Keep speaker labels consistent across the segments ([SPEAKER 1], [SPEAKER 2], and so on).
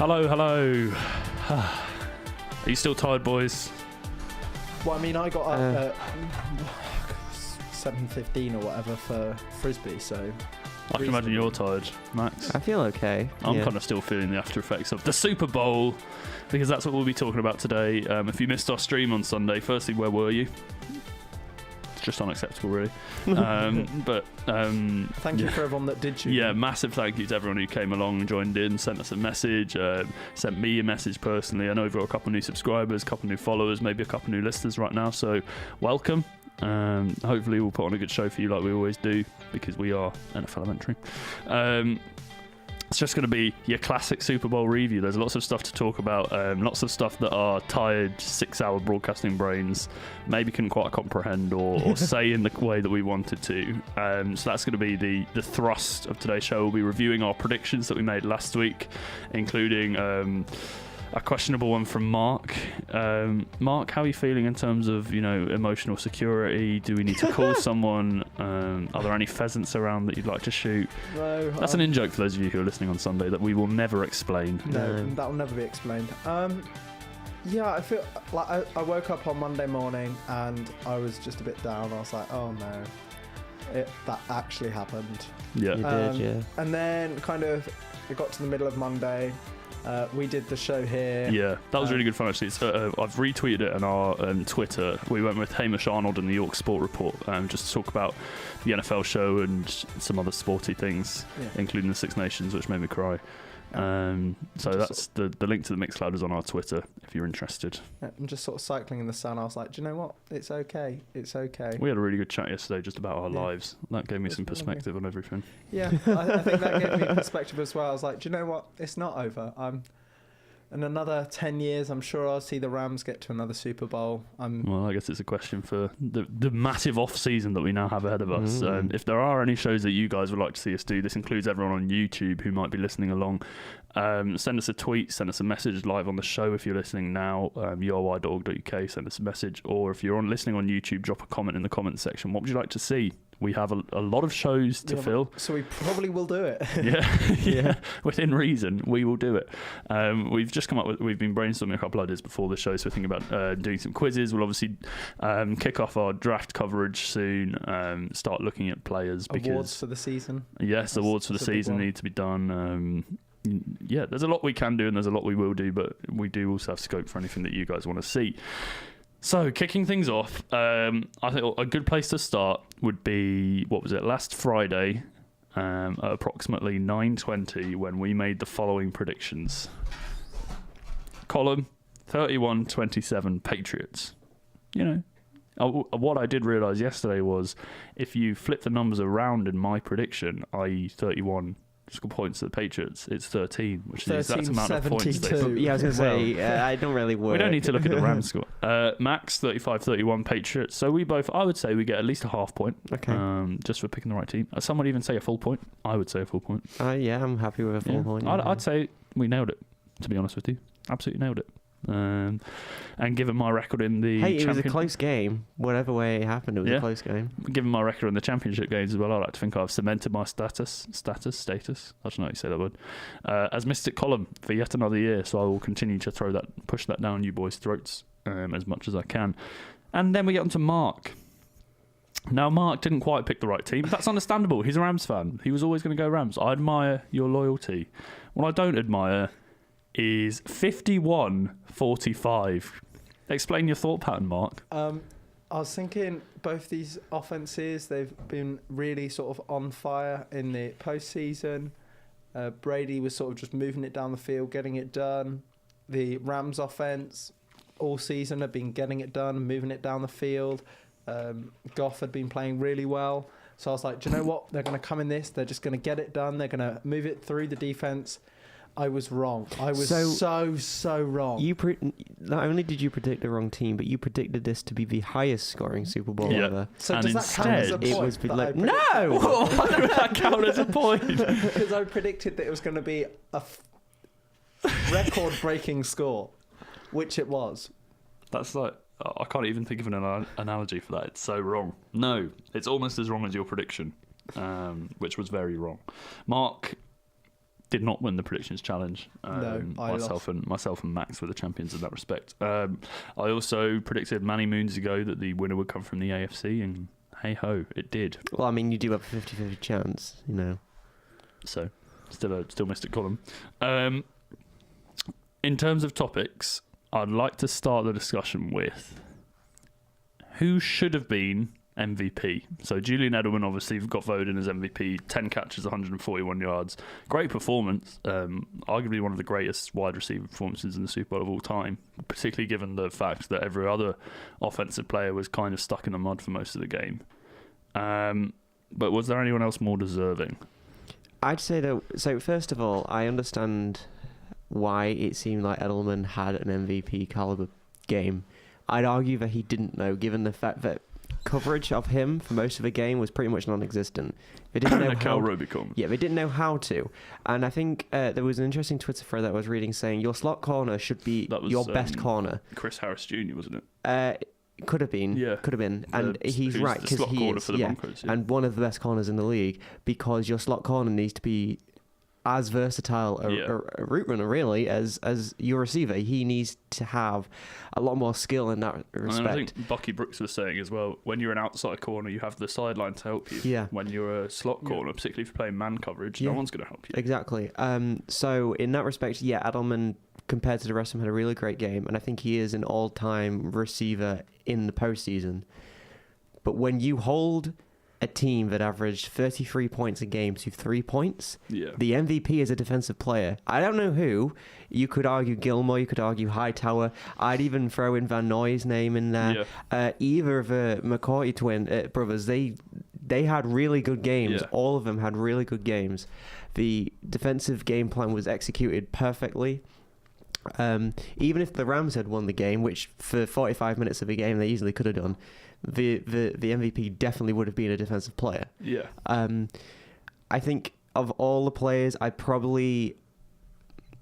[SPEAKER 1] Hello. Are you still tired, boys?
[SPEAKER 2] Well, I mean, I got up at 7:15 or whatever for Frisbee, so...
[SPEAKER 1] I can imagine you're tired, Max.
[SPEAKER 3] I feel okay.
[SPEAKER 1] I'm kind of still feeling the after effects of the Super Bowl, because that's what we'll be talking about today. If you missed our stream on Sunday, firstly, where were you? It's just unacceptable, really. But
[SPEAKER 2] thank you for everyone that did tune in.
[SPEAKER 1] Yeah, massive thank you to everyone who came along and joined in, sent us a message, sent me a message personally. I know we've got a couple of new subscribers, a couple of new followers, maybe a couple of new listeners right now, so welcome. Hopefully we'll put on a good show for you like we always do, because we are NFLementary. It's just going to be your classic Super Bowl review. There's lots of stuff to talk about, lots of stuff that our tired 6-hour broadcasting brains maybe couldn't quite comprehend or say in the way that we wanted to. So that's going to be the thrust of today's show. We'll be reviewing our predictions that we made last week, including a questionable one from Mark. Mark, how are you feeling in terms of, emotional security? Do we need to call someone? Are there any pheasants around that you'd like to shoot?
[SPEAKER 2] No.
[SPEAKER 1] That's an in-joke for those of you who are listening on Sunday that we will never explain.
[SPEAKER 2] No, that will never be explained. Yeah, I feel like I woke up on Monday morning and I was just a bit down. I was like, oh no, that actually happened.
[SPEAKER 1] Yeah.
[SPEAKER 3] You did, yeah.
[SPEAKER 2] And then it got to the middle of Monday. We did the show here.
[SPEAKER 1] Yeah, that was really good fun, actually. I've retweeted it on our Twitter. We went with Hamish Arnold and the York Sport Report just to talk about the NFL show and some other sporty things, including the Six Nations, which made me cry. So that's the link to the Mixcloud is on our Twitter if you're interested.
[SPEAKER 2] I'm just sort of cycling in the sun. I was like, do you know what? It's okay.
[SPEAKER 1] We had a really good chat yesterday just about our lives. That gave me some perspective on everything.
[SPEAKER 2] Yeah, I think that gave me perspective as well. I was like, do you know what? It's not over. In another 10 years, I'm sure I'll see the Rams get to another Super Bowl.
[SPEAKER 1] Well, I guess it's a question for the massive off-season that we now have ahead of us. If there are any shows that you guys would like to see us do, this includes everyone on YouTube who might be listening along. Send us a tweet, send us a message live on the show if you're listening now, uri.org.uk, send us a message. Or if you're listening on YouTube, drop a comment in the comments section. What would you like to see? We have a lot of shows to fill. So
[SPEAKER 2] we probably will do it.
[SPEAKER 1] Yeah. Within reason, we will do it. We've just we've been brainstorming a couple of ideas before the show, so we're thinking about doing some quizzes. We'll obviously kick off our draft coverage soon, start looking at players.
[SPEAKER 2] Awards for the season.
[SPEAKER 1] Yes, awards for the season need to be done. Yeah, there's a lot we can do and there's a lot we will do, but we do also have scope for anything that you guys want to see. So, kicking things off, I think a good place to start would be, last Friday at approximately 9:20 when we made the following predictions. Column, 31-27 Patriots. What I did realise yesterday was if you flip the numbers around in my prediction, i.e. 31 score points to the Patriots, it's 13, which is the exact amount of points they scored.
[SPEAKER 3] Yeah, I was going to say, I don't really work.
[SPEAKER 1] We don't need to look at the Rams score. Max, 35-31 Patriots. So I would say we get at least a half point.
[SPEAKER 3] Okay.
[SPEAKER 1] Just for picking the right team. Some would even say a full point. I would say a full point.
[SPEAKER 3] Yeah, I'm happy with a full point.
[SPEAKER 1] I'd say we nailed it, to be honest with you. Absolutely nailed it. And given my record in the
[SPEAKER 3] it was a close game. Whatever way it happened, it was a close game.
[SPEAKER 1] Given my record in the championship games as well, I like to think I've cemented my status. I don't know how you say that word. As Mystic Column for yet another year, so I will continue to push that down you boys' throats as much as I can. And then we get on to Mark. Now, Mark didn't quite pick the right team. That's understandable. He's a Rams fan. He was always going to go Rams. I admire your loyalty. What I don't admire is 51-45. Explain your thought pattern, Mark.
[SPEAKER 2] I was thinking both these offenses, they've been really sort of on fire in the postseason. Brady was sort of just moving it down the field, getting it done. The Rams offense all season have been getting it done, moving it down the field. Goff had been playing really well. So I was like, do you know what? They're going to come in this. They're just going to get it done. They're going to move it through the defense. I was wrong. I was so wrong.
[SPEAKER 3] Not only did you predict the wrong team, but you predicted this to be the highest scoring Super Bowl ever.
[SPEAKER 2] So does that count as a point?
[SPEAKER 3] It was like, no!
[SPEAKER 1] Why would that count as a point?
[SPEAKER 2] Because I predicted that it was going to be a record-breaking score, which it was.
[SPEAKER 1] That's like, I can't even think of an analogy for that. It's so wrong. No, it's almost as wrong as your prediction, which was very wrong. Mark, did not win the predictions challenge.
[SPEAKER 2] No, I
[SPEAKER 1] myself and Max were the champions in that respect. I also predicted many moons ago that the winner would come from the AFC, and hey ho, it did.
[SPEAKER 3] Well, I mean, you do have a 50-50 chance, you know.
[SPEAKER 1] So, still missed it, Colin. In terms of topics, I'd like to start the discussion with who should have been MVP. So Julian Edelman obviously got voted as MVP, 10 catches, 141 yards. Great performance, arguably one of the greatest wide receiver performances in the Super Bowl of all time, particularly given the fact that every other offensive player was kind of stuck in the mud for most of the game. But was there anyone else more deserving?
[SPEAKER 3] I'd say that, so first of all, I understand why it seemed like Edelman had an MVP caliber game. I'd argue that he didn't, though, given the fact that coverage of him for most of the game was pretty much non-existent. They didn't know how. Yeah, they didn't know how to. And I think there was an interesting Twitter thread that I was reading saying your slot corner should be your best corner.
[SPEAKER 1] Chris Harris Jr., wasn't it?
[SPEAKER 3] Could have been.
[SPEAKER 1] Yeah.
[SPEAKER 3] Could have been. And he's right, because he is.
[SPEAKER 1] Broncos,
[SPEAKER 3] and one of the best corners in the league, because your slot corner needs to be as versatile a route runner, really, as your receiver. He needs to have a lot more skill in that respect.
[SPEAKER 1] And I think Bucky Brooks was saying as well, when you're an outside corner, you have the sideline to help you.
[SPEAKER 3] Yeah.
[SPEAKER 1] When you're a slot corner, particularly if you're playing man coverage, no one's going to help you.
[SPEAKER 3] Exactly. So in that respect, Edelman, compared to the rest of them, had a really great game, and I think he is an all-time receiver in the postseason. But when you hold a team that averaged 33 points a game to 3 points, the MVP is a defensive player. I don't know who. You could argue Gilmore, you could argue Hightower. I'd even throw in Van Noy's name in there. Either of the McCourty brothers, they had really good games. All of them had really good games. The defensive game plan was executed perfectly. Even if the Rams had won the game, which for 45 minutes of the game they easily could have done, the MVP definitely would have been a defensive player.
[SPEAKER 1] Yeah.
[SPEAKER 3] I think of all the players, I'd probably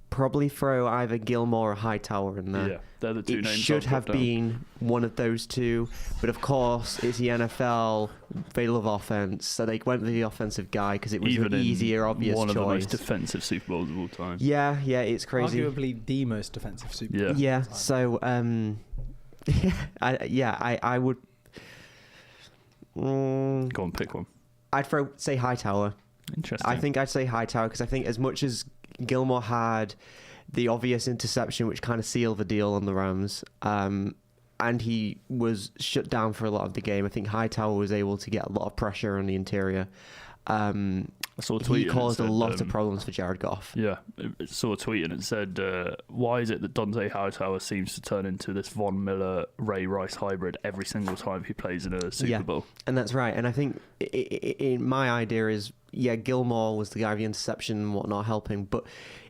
[SPEAKER 3] throw either Gilmore or Hightower in there.
[SPEAKER 1] Yeah, they're the two names. It
[SPEAKER 3] should have been one of those two, but of course it's the NFL. They love offense, so they went with the offensive guy because it was an easier, obvious
[SPEAKER 1] one
[SPEAKER 3] choice.
[SPEAKER 1] One of the most defensive Super Bowls of all time.
[SPEAKER 3] Yeah, it's crazy.
[SPEAKER 2] Arguably the most defensive Super Bowl.
[SPEAKER 3] Yeah. So, I would.
[SPEAKER 1] Go on, pick one.
[SPEAKER 3] I'd say Hightower.
[SPEAKER 1] Interesting.
[SPEAKER 3] I think I'd say Hightower because I think as much as Gilmore had the obvious interception, which kind of sealed the deal on the Rams, and he was shut down for a lot of the game, I think Hightower was able to get a lot of pressure on the interior. I saw a tweet. He caused a lot of problems for Jared Goff.
[SPEAKER 1] Yeah, I saw a tweet and it said, why is it that Dante Hightower seems to turn into this Von Miller, Ray Rice hybrid every single time he plays in a Super Bowl?
[SPEAKER 3] And that's right. And I think my idea is, Gilmore was the guy with the interception and whatnot helping, but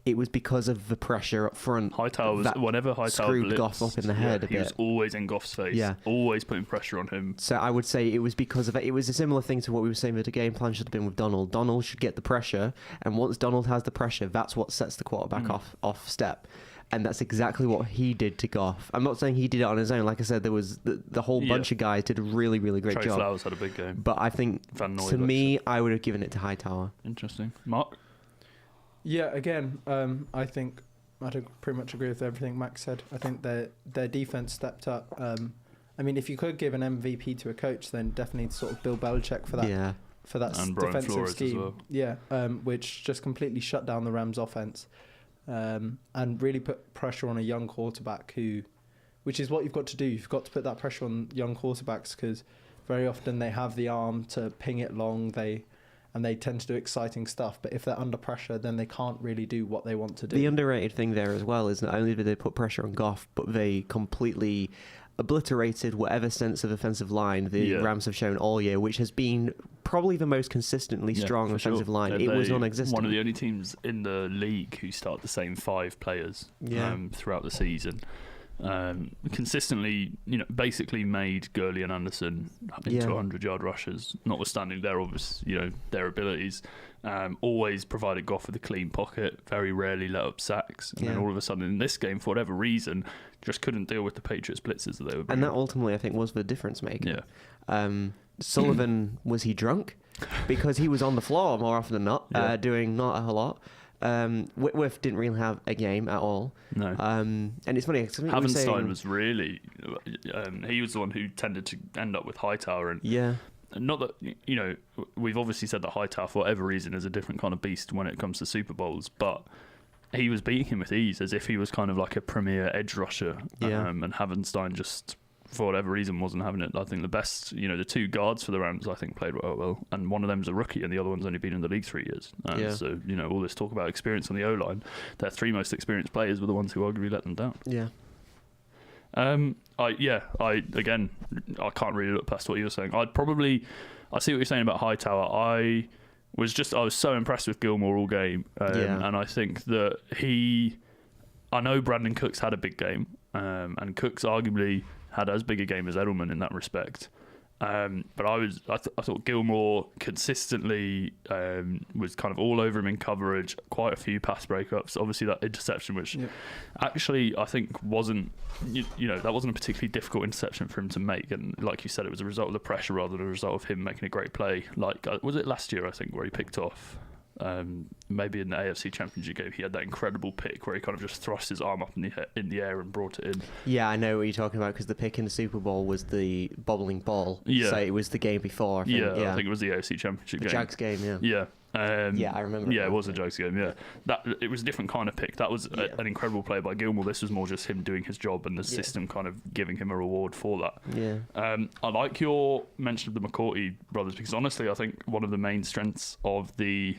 [SPEAKER 3] it was because of the pressure up front.
[SPEAKER 1] Whenever Hightower
[SPEAKER 3] screwed Goff up in the head a bit.
[SPEAKER 1] He was always in Goff's face, always putting pressure on him.
[SPEAKER 3] So I would say it was because of it. It was a similar thing to what we were saying that the game plan should have been with Donald. Donald should get the pressure, and once Donald has the pressure, that's what sets the quarterback off step. And that's exactly what he did to Goff. I'm not saying he did it on his own. Like I said, there was the whole bunch of guys did a really, really great job.
[SPEAKER 1] Trey Flowers had a big game.
[SPEAKER 3] But I think, to me, I would have given it to Hightower.
[SPEAKER 1] Interesting. Mark?
[SPEAKER 2] Yeah, again, I think I'd pretty much agree with everything Max said. I think their defense stepped up. I mean, if you could give an MVP to a coach, then definitely sort of Bill Belichick for that. For that
[SPEAKER 1] and
[SPEAKER 2] defensive
[SPEAKER 1] Flores
[SPEAKER 2] scheme.
[SPEAKER 1] As well.
[SPEAKER 2] Yeah, which just completely shut down the Rams' offense. And really put pressure on a young quarterback which is what you've got to do. You've got to put that pressure on young quarterbacks because very often they have the arm to ping it long. They tend to do exciting stuff. But if they're under pressure, then they can't really do what they want to do.
[SPEAKER 3] The underrated thing there as well is not only did they put pressure on Goff, but they completely obliterated whatever sense of offensive line the Rams have shown all year, which has been probably the most consistently strong offensive line. It was non-existent.
[SPEAKER 1] One of the only teams in the league who start the same 5 players throughout the season. Consistently, basically made Gurley and Anderson into 100-yard rushers, notwithstanding their obvious, their abilities. Always provided Goff with a clean pocket, very rarely let up sacks, and then all of a sudden in this game, for whatever reason, just couldn't deal with the Patriots blitzes that they were bringing.
[SPEAKER 3] And that ultimately, I think, was the difference maker. Sullivan, was he drunk? Because he was on the floor more often than not, doing not a whole lot. Whitworth didn't really have a game at all.
[SPEAKER 1] No.
[SPEAKER 3] And it's funny.
[SPEAKER 1] Havenstein was really... he was the one who tended to end up with Hightower. And
[SPEAKER 3] yeah.
[SPEAKER 1] Not that, you know, we've obviously said that Hightower, for whatever reason, is a different kind of beast when it comes to Super Bowls, but he was beating him with ease as if he was kind of like a premier edge rusher.
[SPEAKER 3] Yeah.
[SPEAKER 1] And Havenstein just, for whatever reason, wasn't having it. I think the best, you know, the two guards for the Rams, I think, played well. And one of them's a rookie and the other one's only been in the league 3 years. So, you know, all this talk about experience on the O-line, their three most experienced players were the ones who arguably let them down.
[SPEAKER 3] Yeah.
[SPEAKER 1] I can't really look past what you were saying. I see what you're saying about Hightower. I was so impressed with Gilmore all game. And I think that I know Brandon Cooks had a big game, and Cooks arguably had as big a game as Edelman in that respect. But I thought Gilmore consistently was kind of all over him in coverage, quite a few pass breakups. Obviously that interception, which actually I think wasn't, that wasn't a particularly difficult interception for him to make. And like you said, it was a result of the pressure rather than a result of him making a great play. Like, was it last year, I think, where he picked off? Maybe in the AFC Championship game, he had that incredible pick where he kind of just thrust his arm up in the air and brought it in.
[SPEAKER 3] Yeah, I know what you're talking about, because the pick in the Super Bowl was the bobbling ball. Yeah. So it was the game before. I think
[SPEAKER 1] it was the AFC Championship game.
[SPEAKER 3] The Jags game, yeah.
[SPEAKER 1] Yeah.
[SPEAKER 3] I remember.
[SPEAKER 1] Yeah, it was a Jags game. Yeah, it was a different kind of pick. That was an incredible play by Gilmore. This was more just him doing his job and the system kind of giving him a reward for that.
[SPEAKER 3] Yeah.
[SPEAKER 1] I like your mention of the McCourty brothers, because honestly, I think one of the main strengths of the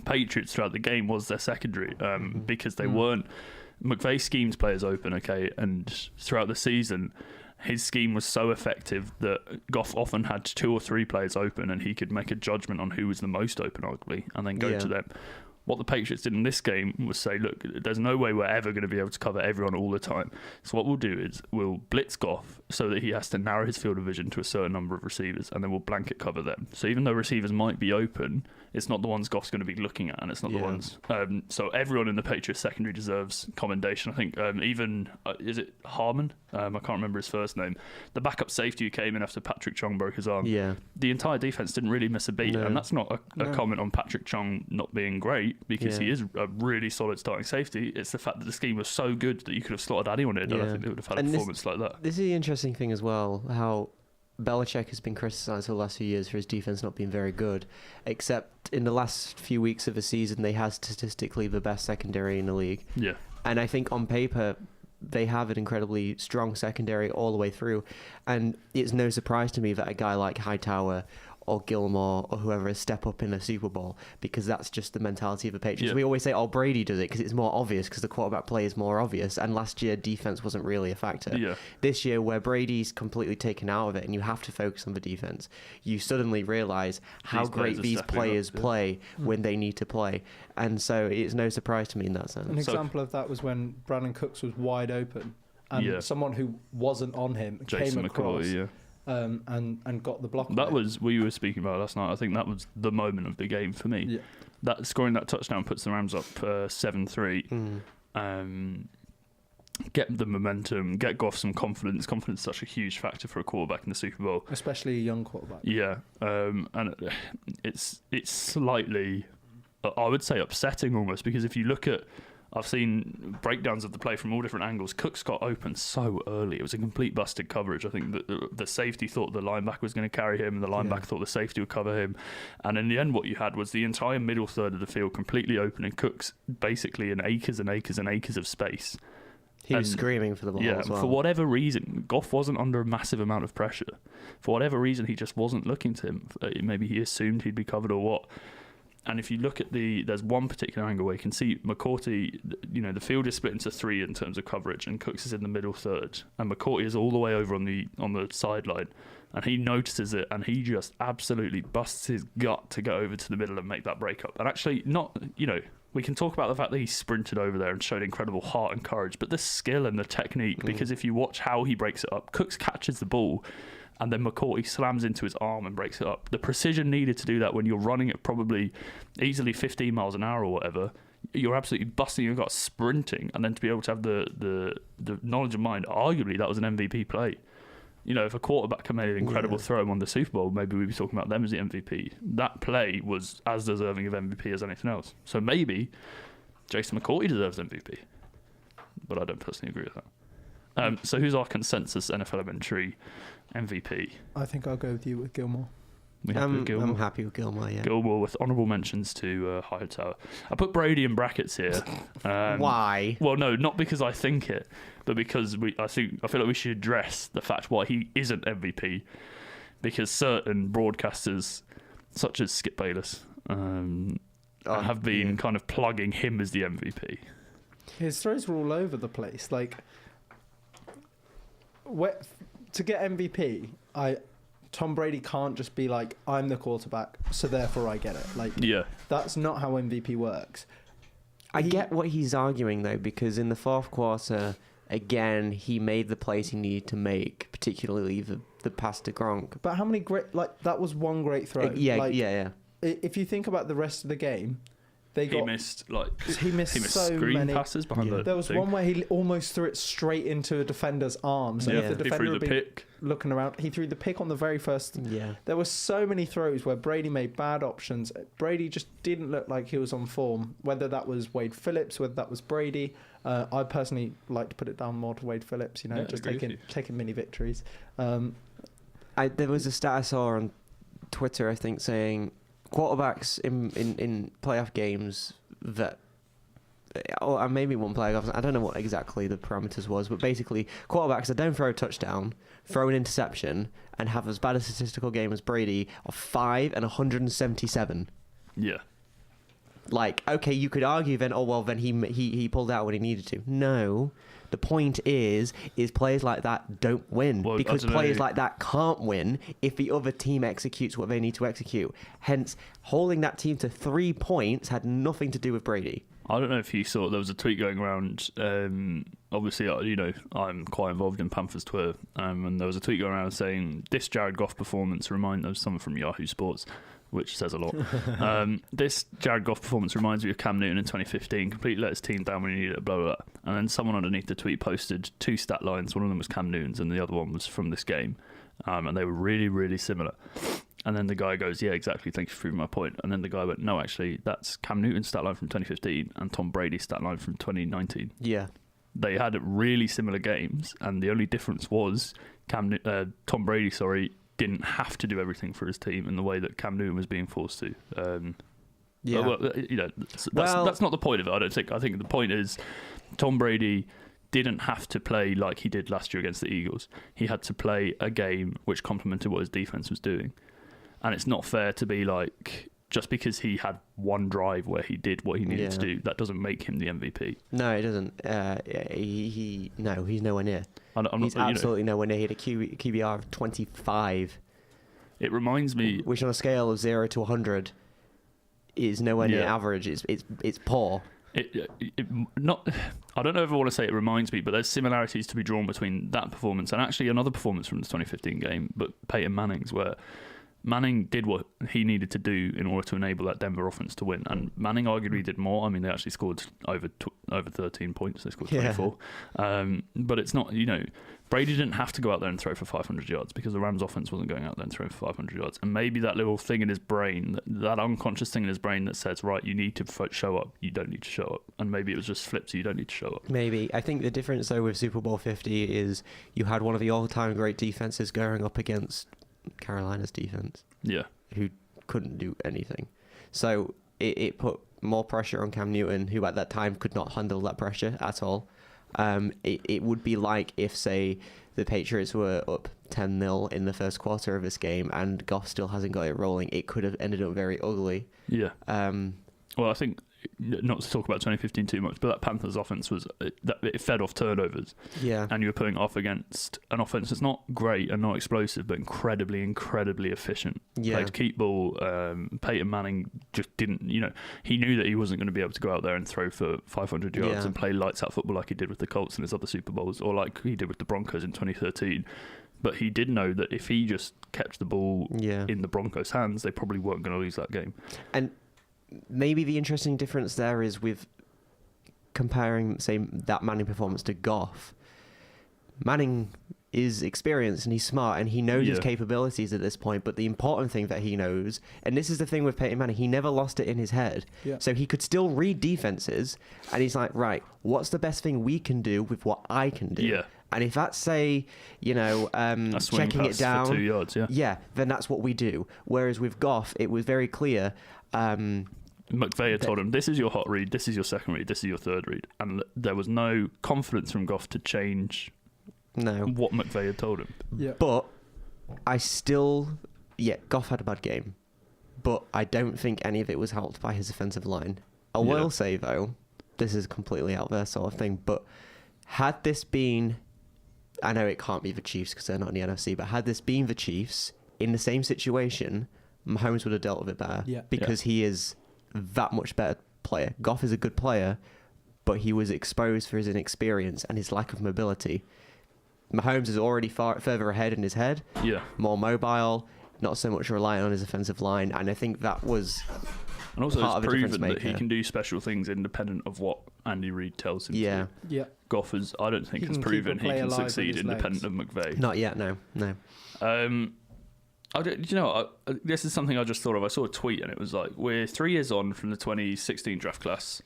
[SPEAKER 1] Patriots throughout the game was their secondary, because they weren't. McVay schemes players open, okay, and throughout the season, his scheme was so effective that Goff often had 2 or 3 players open, and he could make a judgment on who was the most open, arguably, and then go to them. What the Patriots did in this game was say, look, there's no way we're ever going to be able to cover everyone all the time. So what we'll do is we'll blitz Goff so that he has to narrow his field of vision to a certain number of receivers, and then we'll blanket cover them. So even though receivers might be open, it's not the ones Goff's going to be looking at, and it's not the ones. So everyone in the Patriots secondary deserves commendation. I think even, is it Harmon? I can't remember his first name. The backup safety who came in after Patrick Chung broke his arm.
[SPEAKER 3] Yeah.
[SPEAKER 1] The entire defense didn't really miss a beat, and that's not a comment on Patrick Chung not being great, because he is a really solid starting safety. It's the fact that the scheme was so good that you could have slotted anyone in, and I think they would have had a performance like that.
[SPEAKER 3] This is the interesting thing as well, how Belichick has been criticised for the last few years for his defense not being very good, except in the last few weeks of the season they had statistically the best secondary in the league.
[SPEAKER 1] Yeah.
[SPEAKER 3] And I think on paper they have an incredibly strong secondary all the way through, and it's no surprise to me that a guy like Hightower or Gilmore or whoever is step up in a Super Bowl, because that's just the mentality of the Patriots. We always say, Brady does it because it's more obvious, because the quarterback play is more obvious, and last year defense wasn't really a factor. This year, where Brady's completely taken out of it and you have to focus on the defense, you suddenly realise how great these players play when they need to play, and so it's no surprise to me in that sense.
[SPEAKER 2] An example of that was when Brandon Cooks was wide open and someone who wasn't on him
[SPEAKER 1] Jason
[SPEAKER 2] came across.
[SPEAKER 1] McCoy,
[SPEAKER 2] and got the block.
[SPEAKER 1] That was we were speaking about last night. I think that was the moment of the game for me.
[SPEAKER 2] Yeah.
[SPEAKER 1] That scoring that touchdown puts the Rams up 7-3. Get the momentum, get Goff some confidence. Confidence is such a huge factor for a quarterback in the Super Bowl,
[SPEAKER 2] especially a young quarterback.
[SPEAKER 1] Yeah, and it's slightly, I would say, upsetting almost, because if you look at, I've seen breakdowns of the play from all different angles. Cooks got open so early. It was a complete busted coverage. I think that the safety thought the linebacker was going to carry him, and the linebacker thought the safety would cover him. And in the end, what you had was the entire middle third of the field completely open, and Cooks basically in acres and acres and acres of space.
[SPEAKER 3] He was screaming for the ball as well.
[SPEAKER 1] For whatever reason, Goff wasn't under a massive amount of pressure. For whatever reason, he just wasn't looking to him. Maybe he assumed he'd be covered or what. And if you look at there's one particular angle where you can see McCourty, the field is split into 3 in terms of coverage, and Cooks is in the middle third, and McCourty is all the way over on the sideline, and he notices it, and he just absolutely busts his gut to go over to the middle and make that break up. And actually, we can talk about the fact that he sprinted over there and showed incredible heart and courage, but the skill and the technique, because if you watch how he breaks it up, Cooks catches the ball, and then McCourty slams into his arm and breaks it up. The precision needed to do that when you're running at probably easily 15 miles an hour or whatever, you're absolutely busting your gut sprinting, and then to be able to have the knowledge of mind, arguably that was an MVP play. if a quarterback had made an incredible throw and won the Super Bowl, maybe we'd be talking about them as the MVP. That play was as deserving of MVP as anything else. So maybe Jason McCourty deserves MVP. But I don't personally agree with that. So who's our consensus NFLementary MVP?
[SPEAKER 2] I think I'll go with you with Gilmore.
[SPEAKER 3] I'm happy with Gilmore, yeah.
[SPEAKER 1] Gilmore with honourable mentions to Hightower. I put Brady in brackets here.
[SPEAKER 3] Why?
[SPEAKER 1] Well, no, not because I think it, but because I feel like we should address the fact why he isn't MVP. Because certain broadcasters, such as Skip Bayless, have been kind of plugging him as the MVP.
[SPEAKER 2] His throws were all over the place. Like, to get MVP, Tom Brady can't just be like, I'm the quarterback, so therefore I get it. Like, that's not how MVP works.
[SPEAKER 3] I get what he's arguing, though, because in the fourth quarter, again, he made the plays he needed to make, particularly the pass to Gronk.
[SPEAKER 2] But how many that was one great throw.
[SPEAKER 3] Yeah.
[SPEAKER 2] If you think about the rest of the game, he missed so
[SPEAKER 1] screen
[SPEAKER 2] many
[SPEAKER 1] passes behind the
[SPEAKER 2] There was
[SPEAKER 1] thing.
[SPEAKER 2] one where he almost threw it straight into a defender's arms. And if the defender
[SPEAKER 1] he threw the pick.
[SPEAKER 2] Looking around, he threw the pick on the very first.
[SPEAKER 3] Yeah.
[SPEAKER 2] There were so many throws where Brady made bad options. Brady just didn't look like he was on form. Whether that was Wade Phillips, whether that was Brady. I personally like to put it down more to Wade Phillips. Just taking mini victories.
[SPEAKER 3] There was a stat I saw on Twitter, I think, saying quarterbacks in playoff games that, or maybe one playoff, I don't know what exactly the parameters was, but basically quarterbacks that don't throw a touchdown, throw an interception, and have as bad a statistical game as Brady are 5 and 177.
[SPEAKER 1] Yeah.
[SPEAKER 3] Like, okay, you could argue then, then he pulled out when he needed to. No. The point is players like that don't win, because players like that can't win if the other team executes what they need to execute. Hence, holding that team to 3 points had nothing to do with Brady.
[SPEAKER 1] I don't know if you saw, there was a tweet going around. Obviously, I'm quite involved in Panthers Twitter, and there was a tweet going around saying this Jared Goff performance reminds of someone from Yahoo Sports, which says a lot. This Jared Goff performance reminds me of Cam Newton in 2015. Completely let his team down when he needed it, blah, blah, blah. And then someone underneath the tweet posted 2 stat lines. One of them was Cam Newton's and the other one was from this game. And they were really, really similar. And then the guy goes, yeah, exactly, thank you for proving my point. And then the guy went, no, actually, that's Cam Newton's stat line from 2015 and Tom Brady's stat line from 2019.
[SPEAKER 3] Yeah.
[SPEAKER 1] They had really similar games, and the only difference was Tom Brady, didn't have to do everything for his team in the way that Cam Newton was being forced to. That's not the point of it, I don't think. I think the point is Tom Brady didn't have to play like he did last year against the Eagles. He had to play a game which complemented what his defense was doing. And it's not fair to be like, just because he had one drive where he did what he needed to do, that doesn't make him the MVP.
[SPEAKER 3] No, it doesn't. He's nowhere near. He's absolutely nowhere near. He had a QBR of 25.
[SPEAKER 1] It reminds me,
[SPEAKER 3] which on a scale of 0 to 100 is nowhere near average. It's poor.
[SPEAKER 1] I don't know if I want to say it reminds me, but there's similarities to be drawn between that performance and actually another performance from the 2015 game, but Peyton Manning's, where Manning did what he needed to do in order to enable that Denver offense to win, and Manning arguably did more. I mean, they actually scored over 13 points. They scored 24. But it's not, Brady didn't have to go out there and throw for 500 yards because the Rams offense wasn't going out there and throwing for 500 yards. And maybe that little thing in his brain, that unconscious thing in his brain that says, right, you need to show up, you don't need to show up. And maybe it was just flipped, so you don't need to show up.
[SPEAKER 3] Maybe. I think the difference, though, with Super Bowl 50 is you had one of the all-time great defenses going up against Carolina's defense, who couldn't do anything. So it put more pressure on Cam Newton, who at that time could not handle that pressure at all. It would be like if, say, the Patriots were up 10-0 in the first quarter of this game and Goff still hasn't got it rolling. It could have ended up very ugly.
[SPEAKER 1] Yeah. Well, I think, not to talk about 2015 too much, but that Panthers offense it fed off turnovers.
[SPEAKER 3] Yeah.
[SPEAKER 1] And you were putting off against an offense that's not great and not explosive, but incredibly, incredibly efficient.
[SPEAKER 3] Yeah.
[SPEAKER 1] Played keep ball. Peyton Manning just didn't, he knew that he wasn't going to be able to go out there and throw for 500 yards and play lights out football like he did with the Colts in his other Super Bowls, or like he did with the Broncos in 2013. But he did know that if he just kept the ball in the Broncos' hands, they probably weren't going to lose that game.
[SPEAKER 3] And maybe the interesting difference there is with comparing, say, that Manning performance to Goff. Manning is experienced and he's smart and he knows his
[SPEAKER 1] Yeah.
[SPEAKER 3] capabilities at this point, but the important thing that he knows, and this is the thing with Peyton Manning, he never lost it in his head.
[SPEAKER 2] Yeah.
[SPEAKER 3] So he could still read defenses, and he's like, right, what's the best thing we can do with what I can do?
[SPEAKER 1] Yeah.
[SPEAKER 3] And if that's, say,
[SPEAKER 1] A swing
[SPEAKER 3] checking it
[SPEAKER 1] pass
[SPEAKER 3] down,
[SPEAKER 1] for 2 yards, yeah.
[SPEAKER 3] then that's what we do. Whereas with Goff, it was very clear.
[SPEAKER 1] McVay had told him, this is your hot read, this is your second read, this is your third read. And there was no confidence from Goff to change
[SPEAKER 3] No.
[SPEAKER 1] what McVay had told him.
[SPEAKER 2] Yeah.
[SPEAKER 3] But I still, Goff had a bad game. But I don't think any of it was helped by his offensive line. I
[SPEAKER 1] Yeah.
[SPEAKER 3] will say, though, this is completely out there sort of thing, but had this been, I know it can't be the Chiefs because they're not in the NFC, but had this been the Chiefs in the same situation, Mahomes would have dealt with it better.
[SPEAKER 2] Yeah.
[SPEAKER 3] Because he is that much better player. Goff is a good player, but he was exposed for his inexperience and his lack of mobility. Mahomes is already further ahead in his head,
[SPEAKER 1] Yeah.
[SPEAKER 3] more mobile, not so much reliant on his offensive line, and I think that was
[SPEAKER 1] And also
[SPEAKER 3] part
[SPEAKER 1] it's
[SPEAKER 3] of a difference
[SPEAKER 1] proven that he
[SPEAKER 3] maker.
[SPEAKER 1] can do special things independent of what Andy Reid tells him to.
[SPEAKER 3] Yeah.
[SPEAKER 2] Yeah.
[SPEAKER 1] Goff has, I don't think,
[SPEAKER 2] He
[SPEAKER 1] has
[SPEAKER 2] can keep
[SPEAKER 1] proven
[SPEAKER 2] a
[SPEAKER 1] he
[SPEAKER 2] play
[SPEAKER 1] can
[SPEAKER 2] alive with
[SPEAKER 1] succeed
[SPEAKER 2] his
[SPEAKER 1] independent of McVay.
[SPEAKER 3] Not yet, no.
[SPEAKER 1] This is something I just thought of. I saw a tweet and it was like, we're 3 years on from the 2016 draft class,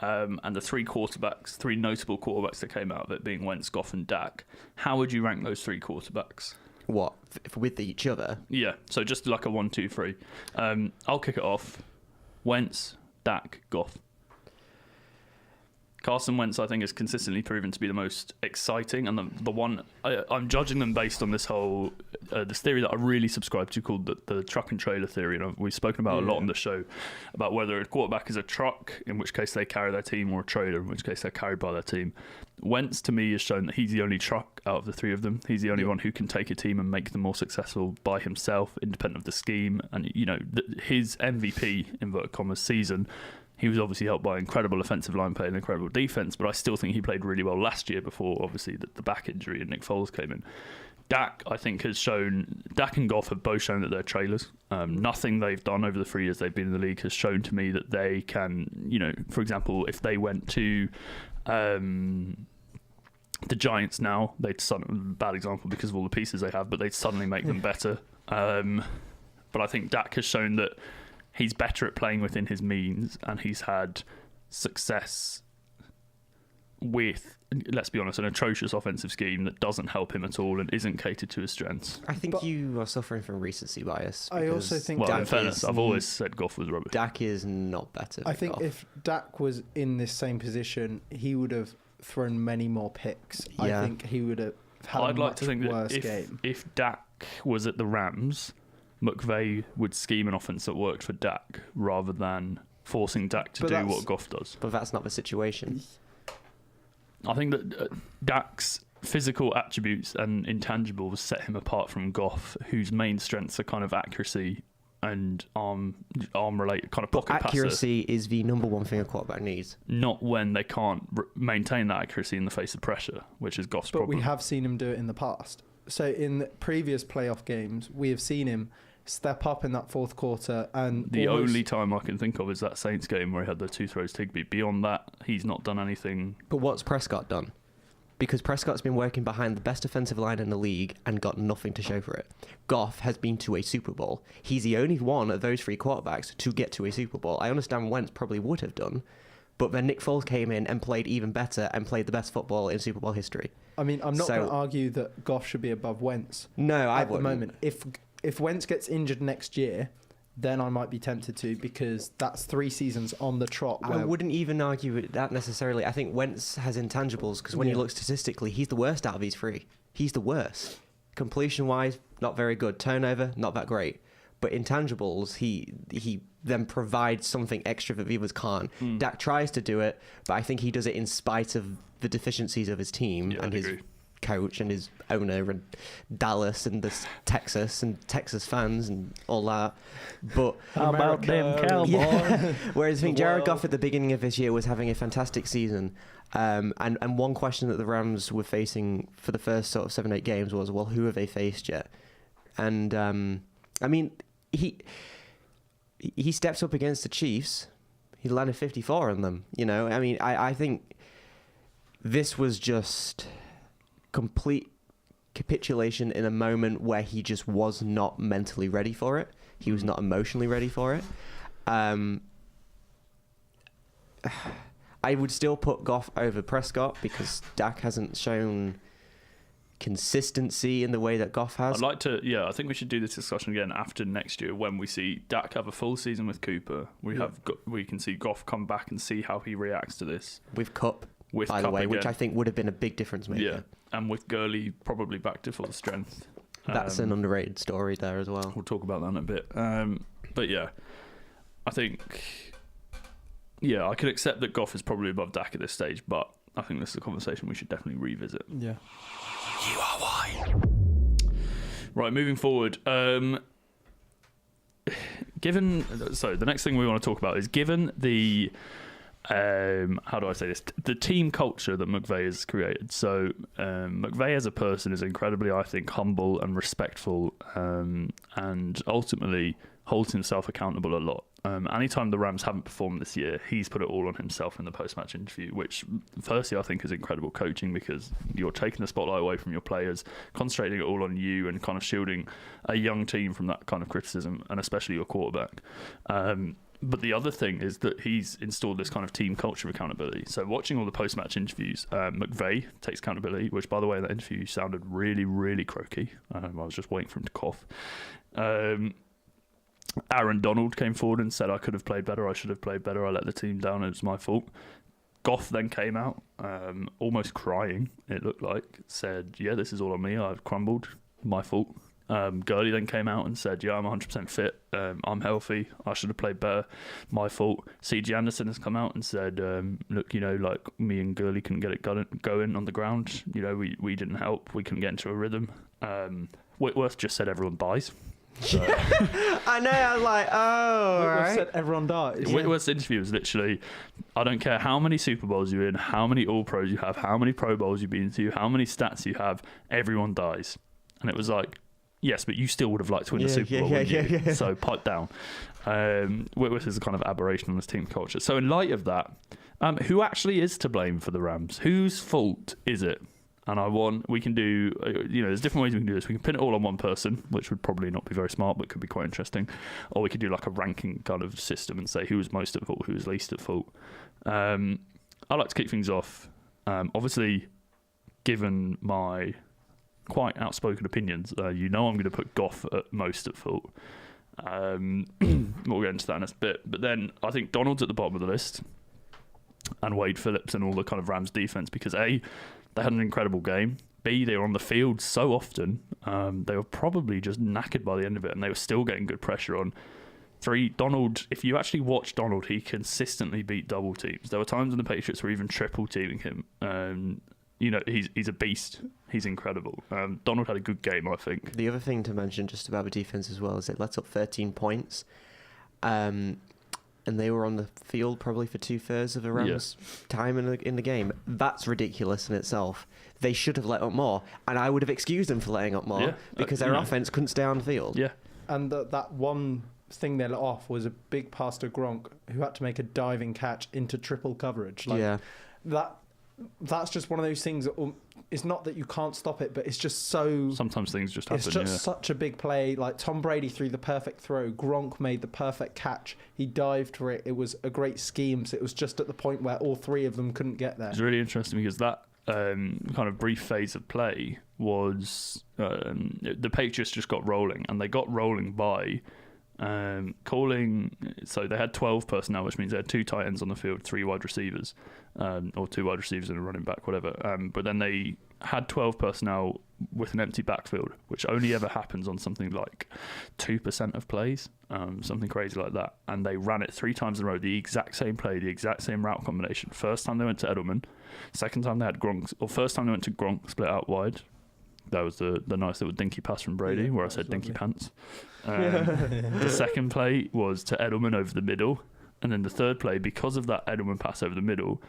[SPEAKER 1] and the three notable quarterbacks that came out of it being Wentz, Goff, and Dak. How would you rank those three quarterbacks?
[SPEAKER 3] What, with each other?
[SPEAKER 1] Yeah, so just like a 1, 2, 3. I'll kick it off. Wentz, Dak, Goff. Carson Wentz, I think, has consistently proven to be the most exciting, and the one I'm judging them based on this whole this theory that I really subscribe to called the truck and trailer theory, and we've spoken about a lot on the show about whether a quarterback is a truck, in which case they carry their team, or a trailer, in which case they're carried by their team. Wentz, to me, has shown that he's the only truck out of the three of them. He's the only one who can take a team and make them more successful by himself, independent of the scheme, and his MVP inverted commas season. He was obviously helped by incredible offensive line play and incredible defense, but I still think he played really well last year before, obviously, the back injury and Nick Foles came in. Dak, I think, Dak and Goff have both shown that they're trailers. Nothing they've done over the 3 years they've been in the league has shown to me that they can, for example, if they went to the Giants now, bad example because of all the pieces they have, but they'd suddenly make them better. But I think Dak has shown that he's better at playing within his means, and he's had success with, let's be honest, an atrocious offensive scheme that doesn't help him at all and isn't catered to his strengths.
[SPEAKER 3] I think you are suffering from recency bias.
[SPEAKER 2] I also think
[SPEAKER 1] Well,
[SPEAKER 3] Dak
[SPEAKER 1] in fairness,
[SPEAKER 3] is-
[SPEAKER 1] I've always said Goff was rubbish.
[SPEAKER 3] Dak is not better.
[SPEAKER 2] I
[SPEAKER 3] than
[SPEAKER 2] think
[SPEAKER 3] Goff.
[SPEAKER 2] if Dak was in this same position, he would have thrown many more picks.
[SPEAKER 3] Yeah.
[SPEAKER 2] I think he would have had
[SPEAKER 1] I'd
[SPEAKER 2] a
[SPEAKER 1] like
[SPEAKER 2] much
[SPEAKER 1] to think
[SPEAKER 2] worse
[SPEAKER 1] that
[SPEAKER 2] game.
[SPEAKER 1] if Dak was at the Rams, McVay would scheme an offense that worked for Dak rather than forcing Dak to
[SPEAKER 2] But
[SPEAKER 1] do
[SPEAKER 2] that's-
[SPEAKER 1] what Goff does.
[SPEAKER 3] But that's not the situation.
[SPEAKER 1] I think that Dak's physical attributes and intangibles set him apart from Goff, whose main strengths are kind of accuracy and arm related, kind of
[SPEAKER 3] But
[SPEAKER 1] pocket
[SPEAKER 3] accuracy is the number one thing a quarterback needs.
[SPEAKER 1] passer. Not when they can't maintain that accuracy in the face of pressure, which is Goff's
[SPEAKER 2] But
[SPEAKER 1] problem.
[SPEAKER 2] we have seen him do it in the past. So in the previous playoff games, we have seen him step up in that fourth quarter, and
[SPEAKER 1] The
[SPEAKER 2] almost-
[SPEAKER 1] only time I can think of is that Saints game where he had the two throws to Higbee. Beyond that, he's not done anything.
[SPEAKER 3] But what's Prescott done? Because Prescott's been working behind the best offensive line in the league and got nothing to show for it. Goff has been to a Super Bowl. He's the only one of those three quarterbacks to get to a Super Bowl. I understand Wentz probably would have done, but then Nick Foles came in and played even better and played the best football in Super Bowl history.
[SPEAKER 2] I mean, I'm not
[SPEAKER 3] So-
[SPEAKER 2] going to argue that Goff should be above Wentz
[SPEAKER 3] No, I
[SPEAKER 2] at the
[SPEAKER 3] wouldn't.
[SPEAKER 2] moment. If Wentz gets injured next year, then I might be tempted to, because that's 3 seasons on the trot.
[SPEAKER 3] I
[SPEAKER 2] Where,
[SPEAKER 3] wouldn't even argue with that necessarily. I think Wentz has intangibles because when you
[SPEAKER 2] Yeah.
[SPEAKER 3] look statistically, he's the worst out of these three. He's the worst. Completion-wise, not very good. Turnover, not that great. But intangibles, he then provides something extra that the others can't. Dak tries to do it, but I think he does it in spite of the deficiencies of his team
[SPEAKER 1] Yeah,
[SPEAKER 3] and
[SPEAKER 1] I'd
[SPEAKER 3] his
[SPEAKER 1] agree.
[SPEAKER 3] coach and his owner and Dallas and Texas fans and all that. But
[SPEAKER 1] How about them
[SPEAKER 2] America.
[SPEAKER 1] Cowboys?
[SPEAKER 3] yeah. Whereas I think
[SPEAKER 2] The
[SPEAKER 3] Jared
[SPEAKER 2] world.
[SPEAKER 3] Goff at the beginning of this year was having a fantastic season. And one question that the Rams were facing for the first sort of 7-8 games was, well, who have they faced yet? And I mean, he steps up against the Chiefs. He landed 54 on them. I mean, I think this was just complete capitulation in a moment where he just was not mentally ready for it. He was not emotionally ready for it. I would still put Goff over Prescott because Dak hasn't shown consistency in the way that Goff has.
[SPEAKER 1] I think we should do this discussion again after next year when we see Dak have a full season with Cooper. We can see Goff come back and see how he reacts to this.
[SPEAKER 3] With Cup, by the way, again, which I think would have been a big difference maker.
[SPEAKER 1] Yeah, and with Gurley probably back to full strength.
[SPEAKER 3] That's an underrated story there as well.
[SPEAKER 1] We'll talk about that in a bit. But yeah, I think... Yeah, I could accept that Goff is probably above Dak at this stage, but I think this is a conversation we should definitely revisit.
[SPEAKER 2] Yeah.
[SPEAKER 1] You are why. Right, moving forward. The next thing we want to talk about is given the how do I say this? The team culture that McVay has created. So McVay as a person is incredibly, I think, humble and respectful, and ultimately holds himself accountable a lot. Anytime the Rams haven't performed this year, he's put it all on himself in the post-match interview, which firstly I think is incredible coaching because you're taking the spotlight away from your players, concentrating it all on you and kind of shielding a young team from that kind of criticism, and especially your quarterback. But the other thing is that he's installed this kind of team culture of accountability. So watching all the post-match interviews, McVay takes accountability, which, by the way, in that interview sounded really, really croaky. I was just waiting for him to cough. Aaron Donald came forward and said, I could have played better, I should have played better, I let the team down, it was my fault. Goff then came out, almost crying, it looked like, said, yeah, this is all on me, I've crumbled, my fault. Gurley then came out and said, yeah, I'm 100% fit, I'm healthy, I should have played better, my fault. C.J. Anderson has come out and said, look, like me and Gurley couldn't get it going on the ground, we didn't help, we couldn't get into a rhythm. Whitworth just said everyone dies. So.
[SPEAKER 3] I know, I was like, oh,
[SPEAKER 2] Whitworth
[SPEAKER 3] right.
[SPEAKER 2] said everyone dies.
[SPEAKER 1] Whitworth's interview was literally, I don't care how many Super Bowls you're in, how many All-Pros you have, how many Pro Bowls you've been to, how many stats you have, everyone dies. And it was like, yes, but you still would have liked to win the Super Bowl, wouldn't you? So pipe down. Whitworth is a kind of aberration on this team culture. So in light of that, who actually is to blame for the Rams? Whose fault is it? And we can do, there's different ways we can do this. We can pin it all on one person, which would probably not be very smart, but could be quite interesting. Or we could do like a ranking kind of system and say who was most at fault, who was least at fault. I like to kick things off. Obviously, given my quite outspoken opinions, I'm going to put Goff at most at fault. We'll get into that in a bit. But then I think Donald's at the bottom of the list, and Wade Phillips and all the kind of Rams defense, because A, they had an incredible game. B, they were on the field so often. They were probably just knackered by the end of it, and they were still getting good pressure on. 3, Donald, if you actually watch Donald, he consistently beat double teams. There were times when the Patriots were even triple teaming him. He's a beast. He's incredible. Donald had a good game, I think.
[SPEAKER 3] The other thing to mention just about the defense as well is it let up 13 points. And they were on the field probably for 2/3 of the Rams' time in the game. That's ridiculous in itself. They should have let up more, and I would have excused them for letting up more because their offense couldn't stay on the field.
[SPEAKER 1] Yeah,
[SPEAKER 2] and that one thing they let off was a big pass to Gronk, who had to make a diving catch into triple coverage. That's just one of those things that it's not that you can't stop it, but it's just so...
[SPEAKER 1] Sometimes things just happen,
[SPEAKER 2] It's just such a big play. Like Tom Brady threw the perfect throw. Gronk made the perfect catch. He dived for it. It was a great scheme. So it was just at the point where all three of them couldn't get there.
[SPEAKER 1] It's really interesting because that kind of brief phase of play was... the Patriots just got rolling, and they got rolling by... so they had 12 personnel, which means they had 2 tight ends on the field, 3 wide receivers, or 2 wide receivers and a running back, whatever. But then they had 12 personnel with an empty backfield, which only ever happens on something like 2% of plays, something crazy like that. And they ran it 3 times in a row, the exact same play, the exact same route combination. First time they went to Edelman, second time they had Gronk, or first time they went to Gronk, split out wide. That was the nice little dinky pass from Brady, where I said dinky pants. The second play was to Edelman over the middle. And then the third play, because of that Edelman pass over the middle,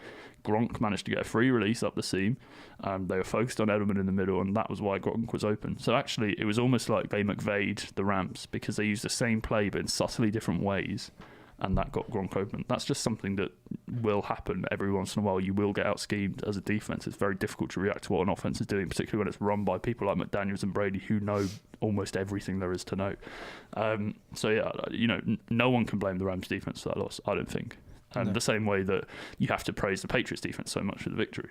[SPEAKER 1] Gronk managed to get a free release up the seam. They were focused on Edelman in the middle, and that was why Gronk was open. So actually, it was almost like they McVay'd the Rams, because they used the same play, but in subtly different ways. and that got Gronk open. That's just something that will happen every once in a while. You will get out schemed as a defense. It's very difficult to react to what an offense is doing, particularly when it's run by people like McDaniels and Brady who know almost everything there is to know. So yeah, no one can blame the Rams defense for that loss, I don't think. And the same way that you have to praise the Patriots defense so much for the victory.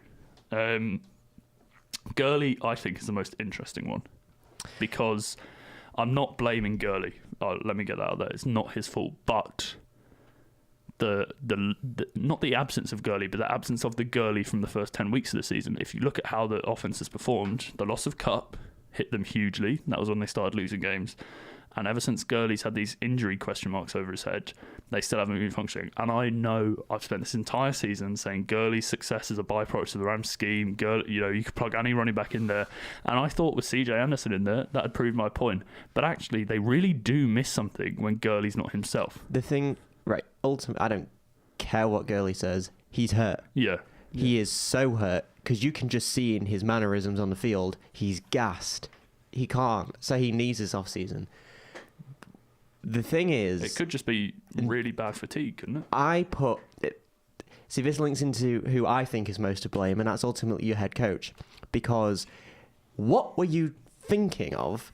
[SPEAKER 1] Gurley, I think, is the most interesting one because I'm not blaming Gurley. Let me get that out there. It's not his fault, but the not the absence of Gurley, but the absence of the Gurley from the first 10 weeks of the season. If you look at how the offense has performed, the loss of Kupp hit them hugely. That was when they started losing games. And ever since Gurley's had these injury question marks over his head, they still haven't been functioning. And I know I've spent this entire season saying Gurley's success is a byproduct of the Rams scheme. You could plug any running back in there. And I thought with CJ Anderson in there, that had proved my point. But actually, they really do miss something when Gurley's not himself.
[SPEAKER 3] The thing, right, ultimately, I don't care what Gurley says. He's hurt.
[SPEAKER 1] Yeah.
[SPEAKER 3] He is so hurt because you can just see in his mannerisms on the field, he's gassed. He can't. So he needs this off-season. The thing is...
[SPEAKER 1] It could just be really bad fatigue, couldn't it?
[SPEAKER 3] See, this links into who I think is most to blame, and that's ultimately your head coach. Because what were you thinking of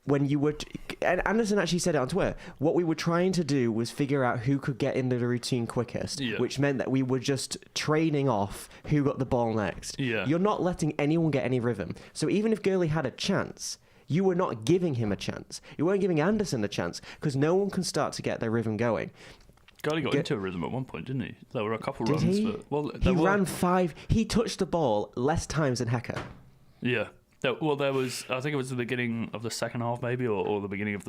[SPEAKER 3] when you were... And Anderson actually said it on Twitter. What we were trying to do was figure out who could get into the routine quickest, which meant that we were just trading off who got the ball next.
[SPEAKER 1] Yeah.
[SPEAKER 3] You're not letting anyone get any rhythm. So even if Gurley had a chance... You were not giving him a chance. You weren't giving Anderson a chance because no one can start to get their rhythm going.
[SPEAKER 1] Gurley got into a rhythm at one point, didn't he? There were a couple runs.
[SPEAKER 3] He? He ran 5. He touched the ball less times than Hecker.
[SPEAKER 1] Yeah. There was, I think it was the beginning of the second half maybe, or the beginning of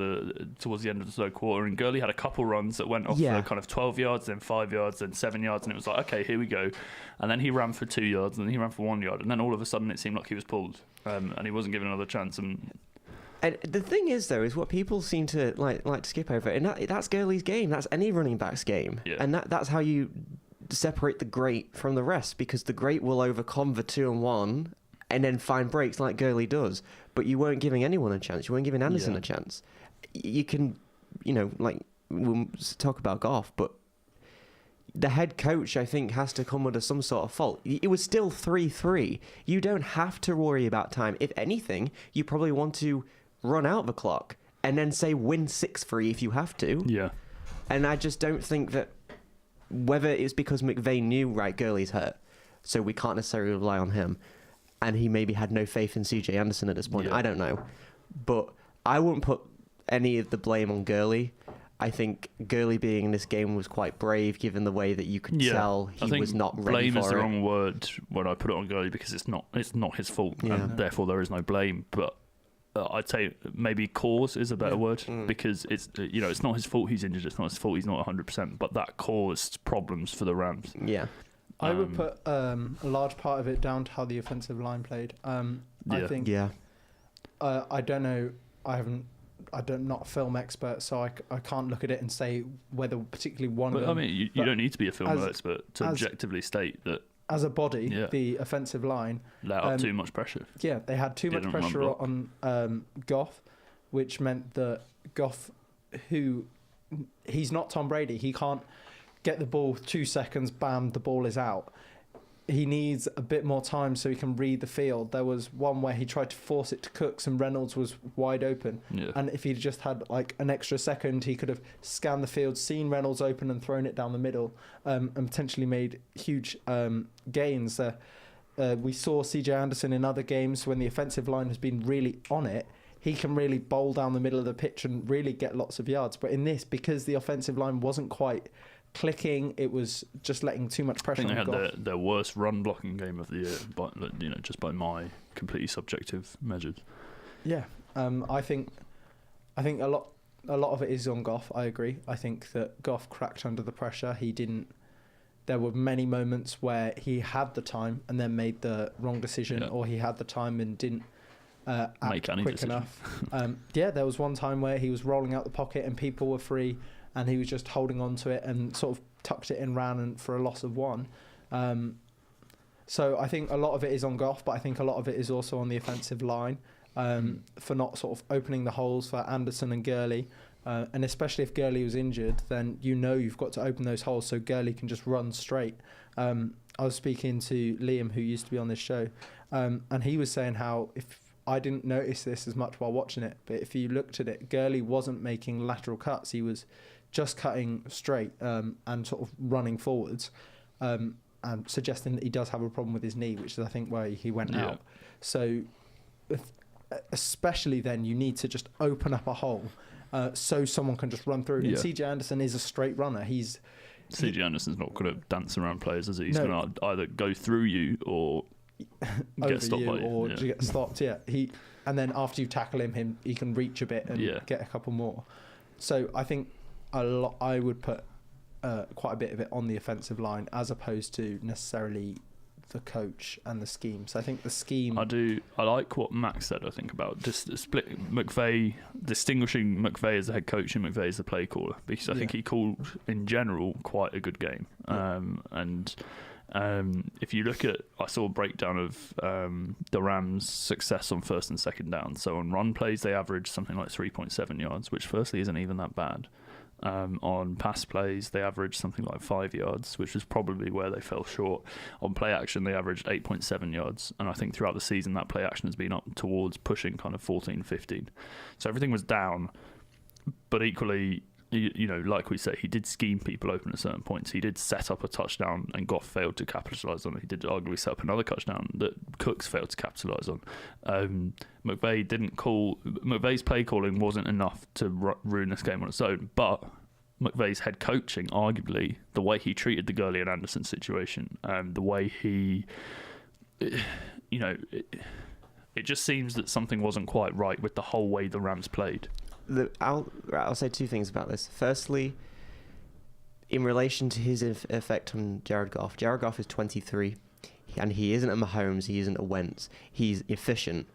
[SPEAKER 1] towards the end of the third quarter, and Gurley had a couple runs that went off for kind of 12 yards, then 5 yards, then 7 yards, and it was like, okay, here we go. And then he ran for 2 yards, and then he ran for 1 yard, and then all of a sudden it seemed like he was pulled, and he wasn't given another chance.
[SPEAKER 3] And the thing is, though, is what people seem to like to skip over, and that's Gurley's game. That's any running back's game, and that's how you separate the great from the rest, because the great will overcome the 2-1 and then find breaks like Gurley does. But you weren't giving anyone a chance. You weren't giving Anderson a chance. You can, we'll talk about Goff, but the head coach, I think, has to come under some sort of fault. It was still 3-3. You don't have to worry about time. If anything, you probably want to run out the clock and then say win 6-3 if you have to.
[SPEAKER 1] Yeah.
[SPEAKER 3] And I just don't think that, whether it's because McVay knew, right, Gurley's hurt, so we can't necessarily rely on him, and he maybe had no faith in CJ Anderson at this point. I don't know. But I wouldn't put any of the blame on Gurley. I think Gurley being in this game was quite brave, given the way that you could tell he was not ready for it.
[SPEAKER 1] Blame is the wrong word when I put it on Gurley, because it's not his fault, and therefore there is no blame. But I'd say maybe cause is a better word, because it's not his fault he's injured. It's not his fault he's not 100%. But that caused problems for the Rams.
[SPEAKER 3] Yeah.
[SPEAKER 2] I would put a large part of it down to how the offensive line played. I think. Yeah. I don't know. I'm not a film expert, so I can't look at it and say whether particularly one of them.
[SPEAKER 1] I mean, you don't need to be a film expert to objectively state that.
[SPEAKER 2] As a body, the offensive line
[SPEAKER 1] let up too much pressure.
[SPEAKER 2] Yeah, they had too much pressure on Goff, which meant that Goff, he's not Tom Brady. He can't get the ball 2 seconds, bam, the ball is out. He needs a bit more time so he can read the field. There was one where he tried to force it to Cooks and Reynolds was wide open. Yeah. And if he'd just had like an extra second, he could have scanned the field, seen Reynolds open and thrown it down the middle, and potentially made huge gains. We saw CJ Anderson in other games when the offensive line has been really on it. He can really bowl down the middle of the pitch and really get lots of yards. But in this, because the offensive line wasn't quite clicking, it was just letting too much pressure on Goff.
[SPEAKER 1] They had their worst run blocking game of the year, just by my completely subjective measures.
[SPEAKER 2] Yeah, I think a lot of it is on Goff. I agree. I think that Goff cracked under the pressure. He didn't. There were many moments where he had the time and then made the wrong decision, or he had the time and didn't act quick enough. There was one time where he was rolling out the pocket and people were free, and he was just holding on to it and sort of tucked it in, ran and for a loss of 1. So I think a lot of it is on Goff, but I think a lot of it is also on the offensive line for not sort of opening the holes for Anderson and Gurley. And especially if Gurley was injured, then you've got to open those holes so Gurley can just run straight. I was speaking to Liam, who used to be on this show, and he was saying how, if I didn't notice this as much while watching it, but if you looked at it, Gurley wasn't making lateral cuts. He was just cutting straight and sort of running forwards, and suggesting that he does have a problem with his knee, which is, I think, why he went out. So especially then, you need to just open up a hole so someone can just run through. And CJ Anderson is a straight runner. CJ
[SPEAKER 1] Anderson's not going to dance around players, is he? He's going to either go through you or get stopped by you.
[SPEAKER 2] Or get stopped, and then after you tackle him, he can reach a bit and get a couple more. So I think I would put quite a bit of it on the offensive line as opposed to necessarily the coach and the scheme. So I think the scheme... I like what Max said, I think, about just split McVay, distinguishing McVay as the head coach and McVay as the play caller, because I think he called, in general, quite a good game. If you look at... I saw a breakdown of the Rams' success on first and second down. So on run plays, they averaged something like 3.7 yards, which firstly isn't even that bad. On pass plays, they averaged something like 5 yards, which is probably where they fell short. On play action, they averaged 8.7 yards. And I think throughout the season, that play action has been up towards pushing kind of 14, 15. So everything was down. But equally, like we say, he did scheme people open at certain points. He did set up a touchdown and Goff failed to capitalise on it. He did arguably set up another touchdown that Cooks failed to capitalise on. McVay's play calling wasn't enough to ruin this game on its own, but McVay's head coaching, arguably, the way he treated the Gurley and Anderson situation, the way he, it just seems that something wasn't quite right with the whole way the Rams played.
[SPEAKER 3] I'll say two things about this. Firstly, in relation to his effect on Jared Goff is 23, and he isn't a Mahomes, he isn't a Wentz. He's efficient,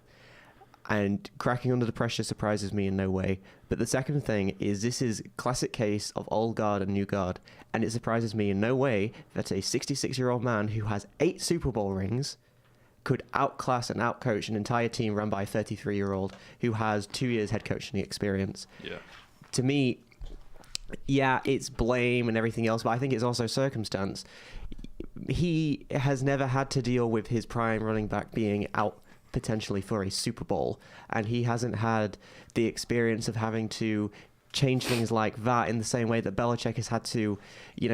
[SPEAKER 3] and cracking under the pressure surprises me in no way. But the second thing is, this is classic case of old guard and new guard, and it surprises me in no way that a 66-year-old man who has 8 Super Bowl rings could outclass and outcoach an entire team run by a 33-year-old who has 2 years head coaching experience.
[SPEAKER 1] Yeah.
[SPEAKER 3] To me, it's blame and everything else, but I think it's also circumstance. He has never had to deal with his prime running back being out potentially for a Super Bowl, and he hasn't had the experience of having to change things like that in the same way that Belichick has had to,
[SPEAKER 1] he's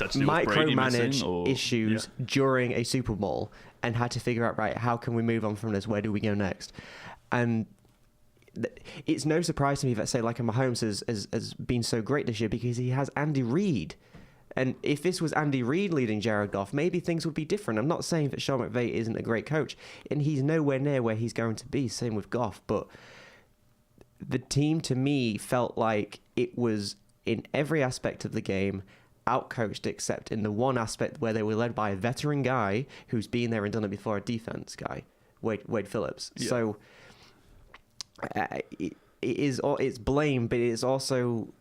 [SPEAKER 1] had to deal with Brady
[SPEAKER 3] micromanage issues during a Super Bowl, and had to figure out, right, how can we move on from this? Where do we go next? And it's no surprise to me that, say, like a Mahomes has been so great this year, because he has Andy Reid. And if this was Andy Reid leading Jared Goff, maybe things would be different. I'm not saying that Sean McVay isn't a great coach, and he's nowhere near where he's going to be. Same with Goff. But the team, to me, felt like it was, in every aspect of the game, outcoached, except in the one aspect where they were led by a veteran guy who's been there and done it before, a defense guy, Wade Phillips. Yeah. So it's blame, but it's also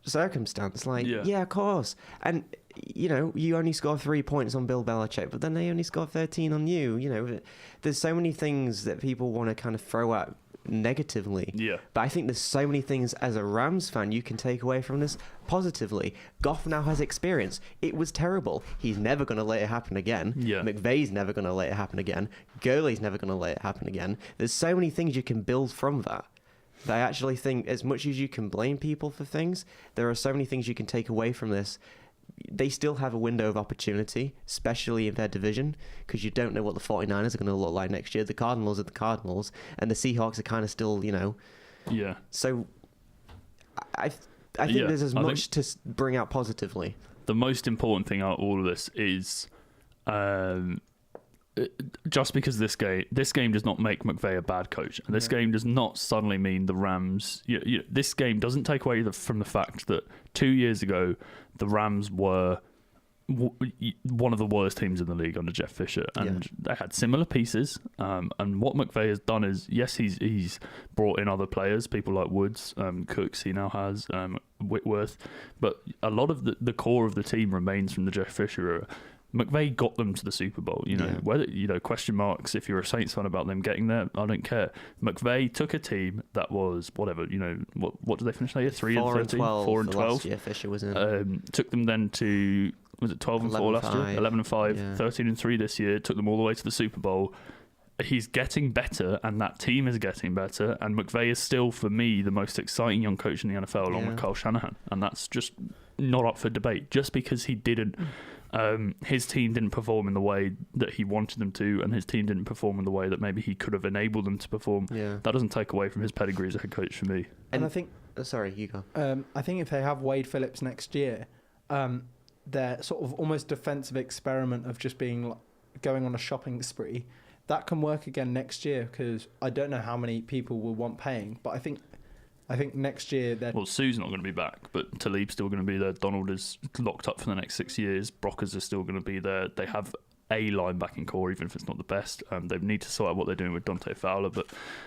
[SPEAKER 3] circumstance. Of course. And you only score 3 points on Bill Belichick, but then they only score 13 on you. There's so many things that people want to kind of throw out negatively.
[SPEAKER 1] Yeah.
[SPEAKER 3] But I think there's so many things as a Rams fan you can take away from this positively. Goff now has experience. It was terrible. He's never going to let it happen again.
[SPEAKER 1] Yeah.
[SPEAKER 3] McVay's never going to let it happen again. Gurley's never going to let it happen again. There's so many things you can build from that. But I actually think, as much as you can blame people for things, there are so many things you can take away from this. They still have a window of opportunity, especially in their division, because you don't know what the 49ers are going to look like next year. The Cardinals are the Cardinals, and the Seahawks are kind of still,
[SPEAKER 1] Yeah.
[SPEAKER 3] So I think there's as much to bring out positively.
[SPEAKER 1] The most important thing out of all of this is, just because this game does not make McVay a bad coach, and this game does not suddenly mean the Rams. This game doesn't take away from the fact that 2 years ago the Rams were one of the worst teams in the league under Jeff Fisher, and they had similar pieces. And what McVay has done is, yes, he's brought in other players, people like Woods, Cooks. He now has Whitworth, but a lot of the core of the team remains from the Jeff Fisher era. McVay got them to the Super Bowl. Whether question marks if you're a Saints fan about them getting there, I don't care. McVay took a team that was whatever. What did they finish that year? 3-13, 4-12.
[SPEAKER 3] Last year Fisher was in.
[SPEAKER 1] Took them then to, was it 12-4 last year? 11-5, 13-3 this year. Took them all the way to the Super Bowl. He's getting better, and that team is getting better. And McVay is still, for me, the most exciting young coach in the NFL, along with Kyle Shanahan. And that's just not up for debate. Just because he didn't, his team didn't perform in the way that he wanted them to, and his team didn't perform in the way that maybe he could have enabled them to perform. That doesn't take away from his pedigree as a head coach for me.
[SPEAKER 2] And I think,
[SPEAKER 3] sorry, you go.
[SPEAKER 2] I think if they have Wade Phillips next year, their sort of almost defensive experiment of just going on a shopping spree, that can work again next year, because I don't know how many people will want paying, but I think next year they're...
[SPEAKER 1] Well, Sue's not going to be back, but Talib's still going to be there. Donald is locked up for the next 6 years. Brockers are still going to be there. They have a linebacking core, even if it's not the best. They need to sort out what they're doing with Dante Fowler.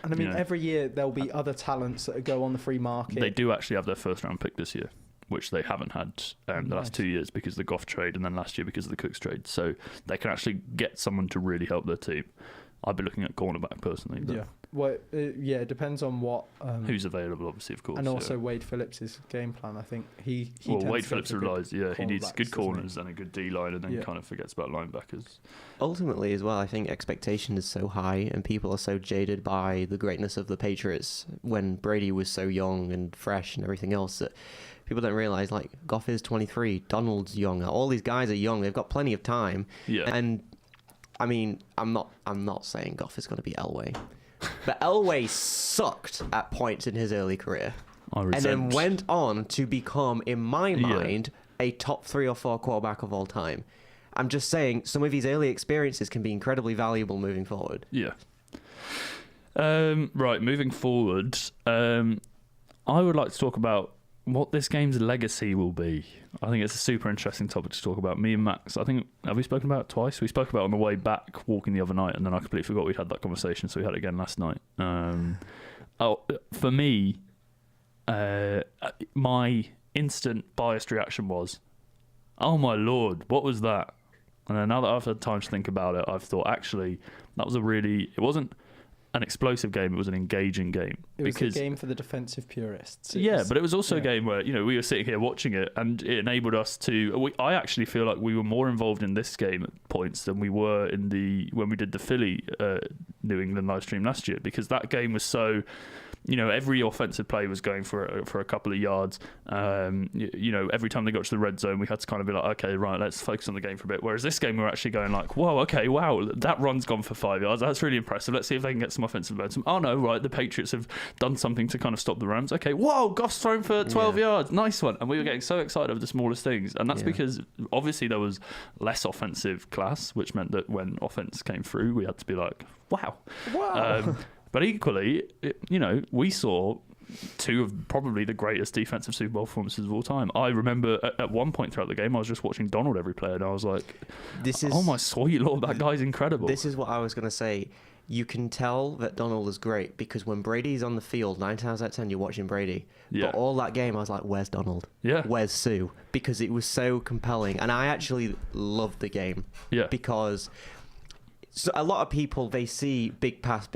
[SPEAKER 2] And I mean, every year there'll be other talents that go on the free market.
[SPEAKER 1] They do actually have their first round pick this year, which they haven't had the last 2 years because of the Goff trade, and then last year because of the Cooks trade. So they can actually get someone to really help their team. I'd be looking at cornerback personally.
[SPEAKER 2] Yeah. Well, it depends on what...
[SPEAKER 1] who's available, obviously, of course.
[SPEAKER 2] And also Wade Phillips' game plan. I think he
[SPEAKER 1] Wade Phillips relies, he needs good corners and a good D-line, and then kind of forgets about linebackers.
[SPEAKER 3] Ultimately, as well, I think expectation is so high, and people are so jaded by the greatness of the Patriots when Brady was so young and fresh and everything else, that people don't realise, like, Goff is 23, Donald's young, all these guys are young, they've got plenty of time.
[SPEAKER 1] Yeah.
[SPEAKER 3] And, I mean, I'm not saying Goff is going to be Elway. But Elway sucked at points in his early career. And then went on to become, in my mind, a top 3 or 4 quarterback of all time. I'm just saying, some of his early experiences can be incredibly valuable moving forward.
[SPEAKER 1] Yeah. Right, moving forward, I would like to talk about what this game's legacy will be. I think it's a super interesting topic to talk about. Me and Max, I think, have we spoken about it twice? We spoke about it on the way back walking the other night, and then I completely forgot we'd had that conversation, so we had it again last night. For me, my instant biased reaction was, oh my lord, what was that? And then now that I've had time to think about it, I've thought, actually, that was it wasn't an explosive game, it was an engaging game.
[SPEAKER 2] It was a game for the defensive purists.
[SPEAKER 1] But it was also a game where, we were sitting here watching it, and it enabled us to... I actually feel like we were more involved in this game at points than we were when we did the Philly New England live stream last year, because that game was so... every offensive play was going for a couple of yards. Every time they got to the red zone, we had to kind of be like, okay, right, let's focus on the game for a bit. Whereas this game, we were actually going like, whoa, okay, wow, that run's gone for 5 yards. That's really impressive. Let's see if they can get some offensive momentum. Oh no, right, the Patriots have done something to kind of stop the Rams. Okay, whoa, Goff's thrown for 12 yards. Nice one. And we were getting so excited over the smallest things. And that's because obviously there was less offensive class, which meant that when offense came through, we had to be like, wow. But equally, we saw 2 of probably the greatest defensive Super Bowl performances of all time. I remember at one point throughout the game, I was just watching Donald every play, and I was like, oh my sweet lord, that guy's incredible.
[SPEAKER 3] This is what I was going to say. You can tell that Donald is great, because when Brady's on the field, 9 times out of 10, you're watching Brady. Yeah. But all that game, I was like, where's Donald? Yeah. Where's Sue? Because it was so compelling. And I actually loved the game. Yeah. Because... So a lot of people, they see big pass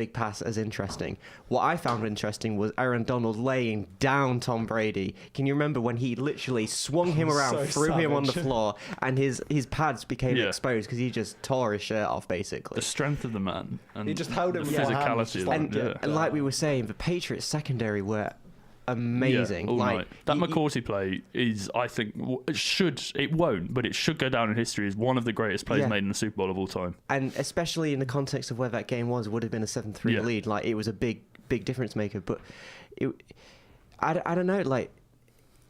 [SPEAKER 3] as interesting. What I found interesting was Aaron Donald laying down Tom Brady. Can you remember when he literally swung him around, threw him on the floor, and his pads became exposed because he just tore his shirt off, basically.
[SPEAKER 1] The strength of the man. And
[SPEAKER 2] he just held him
[SPEAKER 1] the physicality.
[SPEAKER 3] And like we were saying, the Patriots secondary were amazing.
[SPEAKER 1] Night. That McCourty play is, I think, it should go down in history as one of the greatest plays made in the Super Bowl of all time.
[SPEAKER 3] And especially in the context of where that game was, it would have been a 7-3 lead. Like, it was a big difference maker. But I don't know, like,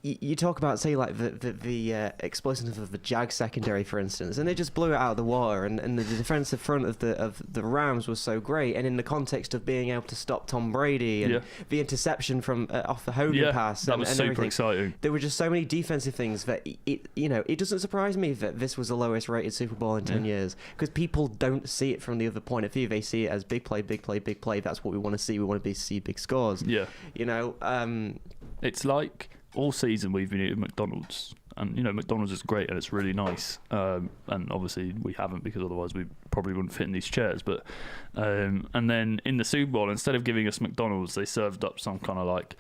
[SPEAKER 3] you talk about, say, like the explosiveness of the Jags secondary, for instance, and they just blew it out of the water, and the defensive front of the Rams was so great, and in the context of being able to stop Tom Brady and the interception from off the Hogan pass,
[SPEAKER 1] that was super exciting.
[SPEAKER 3] There were just so many defensive things that it doesn't surprise me that this was the lowest rated Super Bowl in 10 years, because people don't see it from the other point of view. They see it as big play. That's what we want to see. We want to see big scores.
[SPEAKER 1] It's like, all season we've been eating McDonald's, And McDonald's is great and it's really nice. And obviously we haven't, because otherwise we probably wouldn't fit in these chairs. But and then in the Super Bowl, instead of giving us McDonald's, they served up some kind of like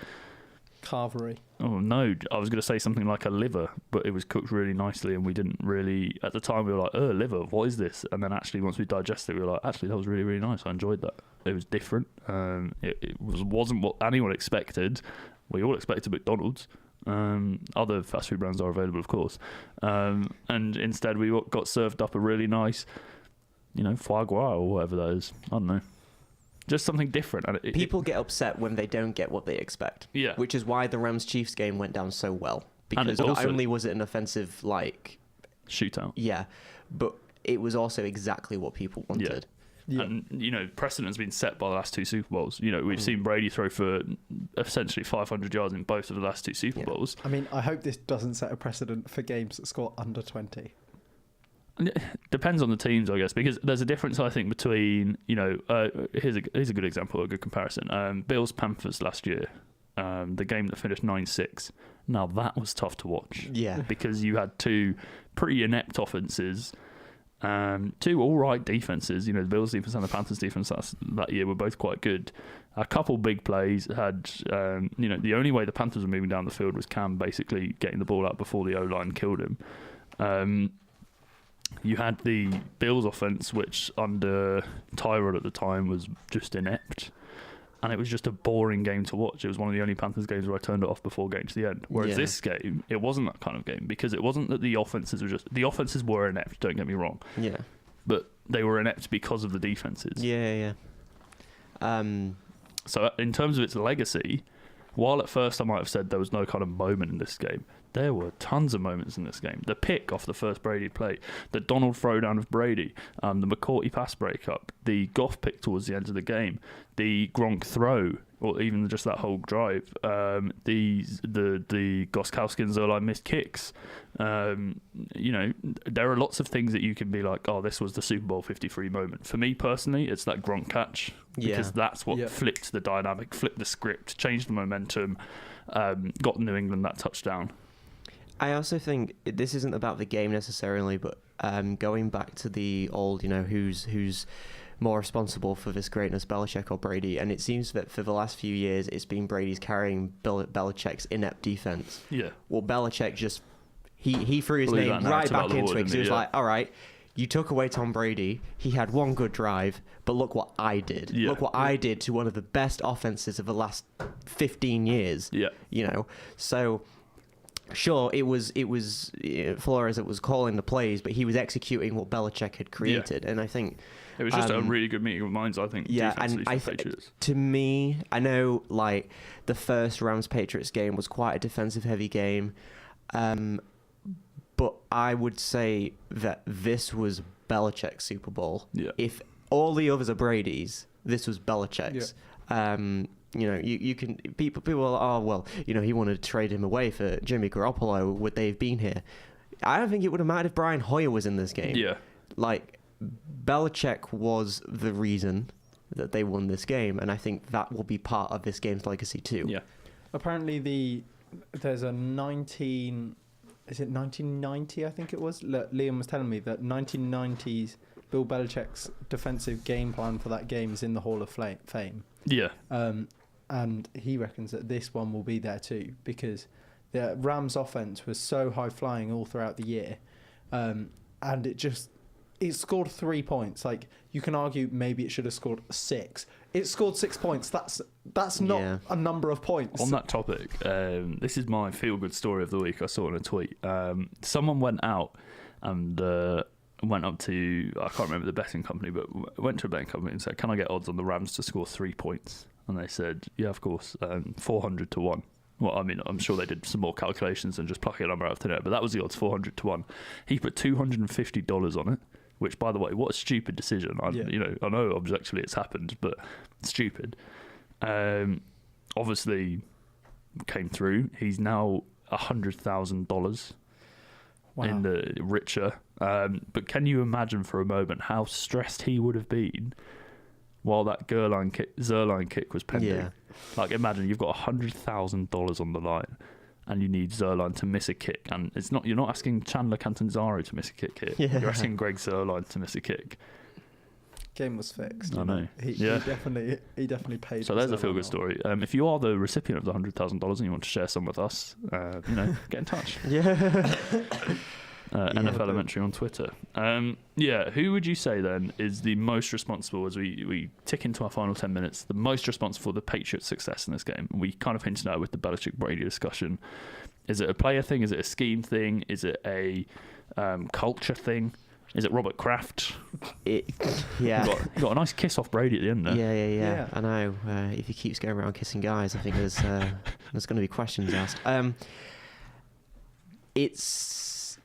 [SPEAKER 2] carvery.
[SPEAKER 1] Oh no, I was going to say something like a liver, but it was cooked really nicely, and we didn't really, at the time we were like, oh, liver, what is this? And then actually once we digested it, we were like, actually that was really, really nice. I enjoyed that. It was different. It wasn't what anyone expected. We all expected McDonald's. Other fast food brands are available, of course. And instead we got served up a really nice, foie gras or whatever that is. I don't know. Just something different. And
[SPEAKER 3] People get upset when they don't get what they expect.
[SPEAKER 1] Yeah.
[SPEAKER 3] Which is why the Rams-Chiefs game went down so well. Because
[SPEAKER 1] also,
[SPEAKER 3] not only was it an offensive,
[SPEAKER 1] shootout.
[SPEAKER 3] Yeah, but it was also exactly what people wanted.
[SPEAKER 1] Yeah. And, precedent's been set by the last two Super Bowls. We've seen Brady throw for essentially 500 yards in both of the last two Super Bowls.
[SPEAKER 2] I mean, I hope this doesn't set a precedent for games that score under 20.
[SPEAKER 1] Depends on the teams, I guess, because there's a difference, I think, between, here's a good example, a good comparison. Bills Panthers last year, the game that finished 9-6. Now, that was tough to watch.
[SPEAKER 3] Yeah.
[SPEAKER 1] Because you had two pretty inept offenses, two all right defenses. The Bills defense and the Panthers defense that year were both quite good. A couple big plays had, the only way the Panthers were moving down the field was Cam basically getting the ball out before the O-line killed him. You had the Bills offense, which under Tyrod at the time was just inept. And it was just a boring game to watch. It was one of the only Panthers games where I turned it off before getting to the end. Whereas this game, it wasn't that kind of game, because it wasn't that the offenses were inept, don't get me wrong.
[SPEAKER 3] Yeah.
[SPEAKER 1] But they were inept because of the defenses.
[SPEAKER 3] Yeah.
[SPEAKER 1] So in terms of its legacy, while at first I might have said there was no kind of moment in this game, there were tons of moments in this game. The pick off the first Brady play, the Donald throwdown of Brady, the McCourty pass breakup, the Goff pick towards the end of the game, the Gronk throw, or even just that whole drive, the Gostkowski and Zerline missed kicks. There are lots of things that you can be like, oh, this was the Super Bowl 53 moment. For me personally, it's that Gronk catch, because that's what flipped the dynamic, flipped the script, changed the momentum, got New England that touchdown.
[SPEAKER 3] I also think this isn't about the game necessarily, but going back to the old, who's more responsible for this greatness, Belichick or Brady, and it seems that for the last few years it's been Brady's carrying Belichick's inept defense.
[SPEAKER 1] Yeah.
[SPEAKER 3] Well, Belichick just he threw his name right back into it, because he was like, all right, you took away Tom Brady, he had one good drive, but look what I did. Yeah. Look what I did to one of the best offenses of the last 15 years.
[SPEAKER 1] Yeah.
[SPEAKER 3] So sure, it was Flores that was calling the plays, but he was executing what Belichick had created, and I think
[SPEAKER 1] it was just a really good meeting of minds, I think.
[SPEAKER 3] Yeah, and to me, I know the first Rams-Patriots game was quite a defensive-heavy game, but I would say that this was Belichick's Super Bowl.
[SPEAKER 1] Yeah.
[SPEAKER 3] If all the others are Brady's, this was Belichick's. Yeah. You can people are, well, he wanted to trade him away for Jimmy Garoppolo. Would they have been here? I don't think it would have mattered if Brian Hoyer was in this game.
[SPEAKER 1] Yeah.
[SPEAKER 3] Belichick was the reason that they won this game, and I think that will be part of this game's legacy too.
[SPEAKER 1] Yeah.
[SPEAKER 2] Apparently there's a 1990, I think it was? Liam was telling me that 1990s Bill Belichick's defensive game plan for that game is in the Hall of Fame.
[SPEAKER 1] Yeah.
[SPEAKER 2] And he reckons that this one will be there too, because the Rams offense was so high flying all throughout the year, and it scored 3 points. You can argue maybe it should have scored 6. It scored 6 points. That's not a number of points.
[SPEAKER 1] On that topic, this is my feel-good story of the week. I saw it in a tweet. Someone went out and went up to, I can't remember the betting company, but went to a betting company and said, can I get odds on the Rams to score 3 points? And they said, yeah, of course, 400 to 1. Well, I mean, I'm sure they did some more calculations than just plucking a number out of thin air, but that was the odds, 400 to 1. He put $250 on it, which, by the way, what a stupid decision. I know objectively it's happened, but stupid. Obviously came through. He's now $100,000 in the richer. But can you imagine for a moment how stressed he would have been while that Zerline kick was pending?
[SPEAKER 3] Yeah.
[SPEAKER 1] Imagine you've got $100,000 on the line, and you need Zerline to miss a kick. And you're not asking Chandler Catanzaro to miss a kick here.
[SPEAKER 3] Yeah.
[SPEAKER 1] You're asking Greg Zerline to miss a kick.
[SPEAKER 2] Game was fixed.
[SPEAKER 1] I know.
[SPEAKER 2] He definitely paid.
[SPEAKER 1] So there's a feel-good story. If you are the recipient of the $100,000 and you want to share some with us, get in touch.
[SPEAKER 3] Yeah.
[SPEAKER 1] NFLementary on Twitter. Who would you say then is the most responsible, as we tick into our final 10 minutes, the most responsible for the Patriots' success in this game? We kind of hinted at it with the Belichick-Brady discussion. Is it a player thing? Is it a scheme thing? Is it a culture thing? Is it Robert Kraft?
[SPEAKER 3] Yeah.
[SPEAKER 1] Got a nice kiss off Brady at the end there.
[SPEAKER 3] Yeah. I know. If he keeps going around kissing guys, I think there's going to be questions asked. It's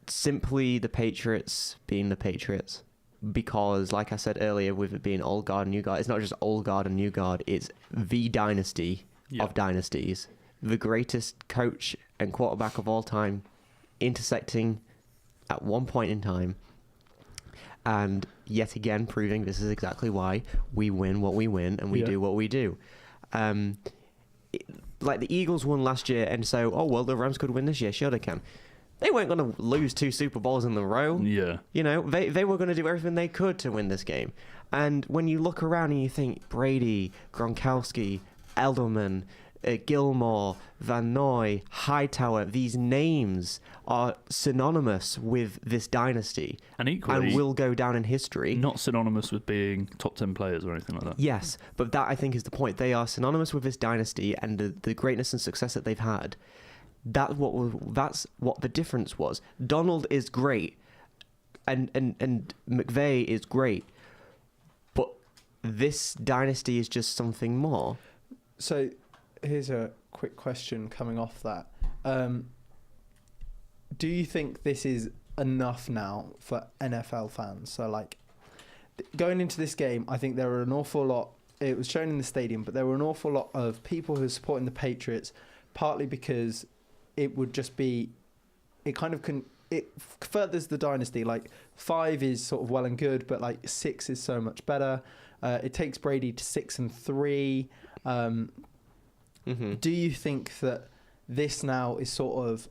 [SPEAKER 3] simply the Patriots being the Patriots. Because, like I said earlier, with it being old guard and new guard, it's not just old guard and new guard, it's the dynasty of dynasties. The greatest coach and quarterback of all time intersecting at one point in time, and yet again proving this is exactly why we win what we win and we do what we do. Like the Eagles won last year, and so the Rams could win this year. Sure they can. They weren't going to lose 2 Super Bowls in a row.
[SPEAKER 1] Yeah.
[SPEAKER 3] They were going to do everything they could to win this game. And when you look around and you think Brady, Gronkowski, Edelman, Gilmore, Van Noy, Hightower, these names are synonymous with this dynasty
[SPEAKER 1] and equally
[SPEAKER 3] and will go down in history.
[SPEAKER 1] Not synonymous with being top 10 players or anything like that.
[SPEAKER 3] Yes, but that I think is the point. They are synonymous with this dynasty and the greatness and success that they've had. That's what the difference was. Donald is great and McVay is great, but this dynasty is just something more.
[SPEAKER 2] So here's a quick question coming off that. Do you think this is enough now for NFL fans? So, like, going into this game, I think there were an awful lot. It was shown in the stadium, but there were an awful lot of people who are supporting the Patriots, partly because it would just be, it furthers the dynasty. Like 5 is sort of well and good, but like 6 is so much better. It takes Brady to 6-3. Do you think that this now is sort of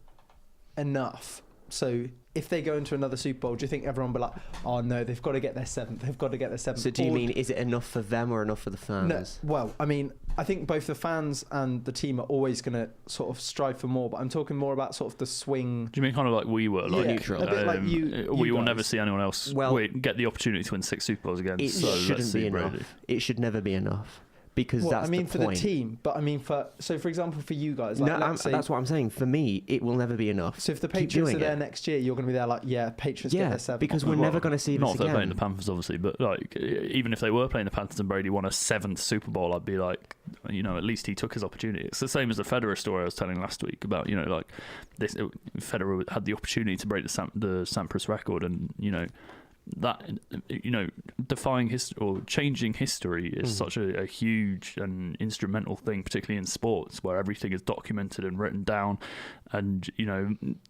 [SPEAKER 2] enough? So if they go into another Super Bowl, do you think everyone will be like, oh no, they've got to get their 7th. They've got to get their 7th.
[SPEAKER 3] So do you mean, is it enough for them or enough for the fans?
[SPEAKER 2] No, well, I mean, I think both the fans and the team are always going to sort of strive for more, but I'm talking more about sort of the swing.
[SPEAKER 1] Do you mean kind of like we were? Like
[SPEAKER 3] neutral.
[SPEAKER 2] A bit like you
[SPEAKER 1] we will
[SPEAKER 2] guys.
[SPEAKER 1] never see anyone else get the opportunity to win 6 Super Bowls again.
[SPEAKER 3] It shouldn't be enough.
[SPEAKER 1] Brady.
[SPEAKER 3] It should never be enough. Because that's the point.
[SPEAKER 2] For the team, but I mean for example, for you guys, like,
[SPEAKER 3] that's what I'm saying. For me, it will never be enough.
[SPEAKER 2] So if the Patriots are there next year, you're going to be there like, Patriots get their 7th.
[SPEAKER 3] Because we're never going to see this again.
[SPEAKER 1] Not if they're playing the Panthers, obviously, but like even if they were playing the Panthers and Brady won a 7th Super Bowl, I'd be like, at least he took his opportunity. It's the same as the Federer story I was telling last week about, like this. Federer had the opportunity to break the Sampras record, and that defying history or changing history is such a huge and instrumental thing, particularly in sports where everything is documented and written down, and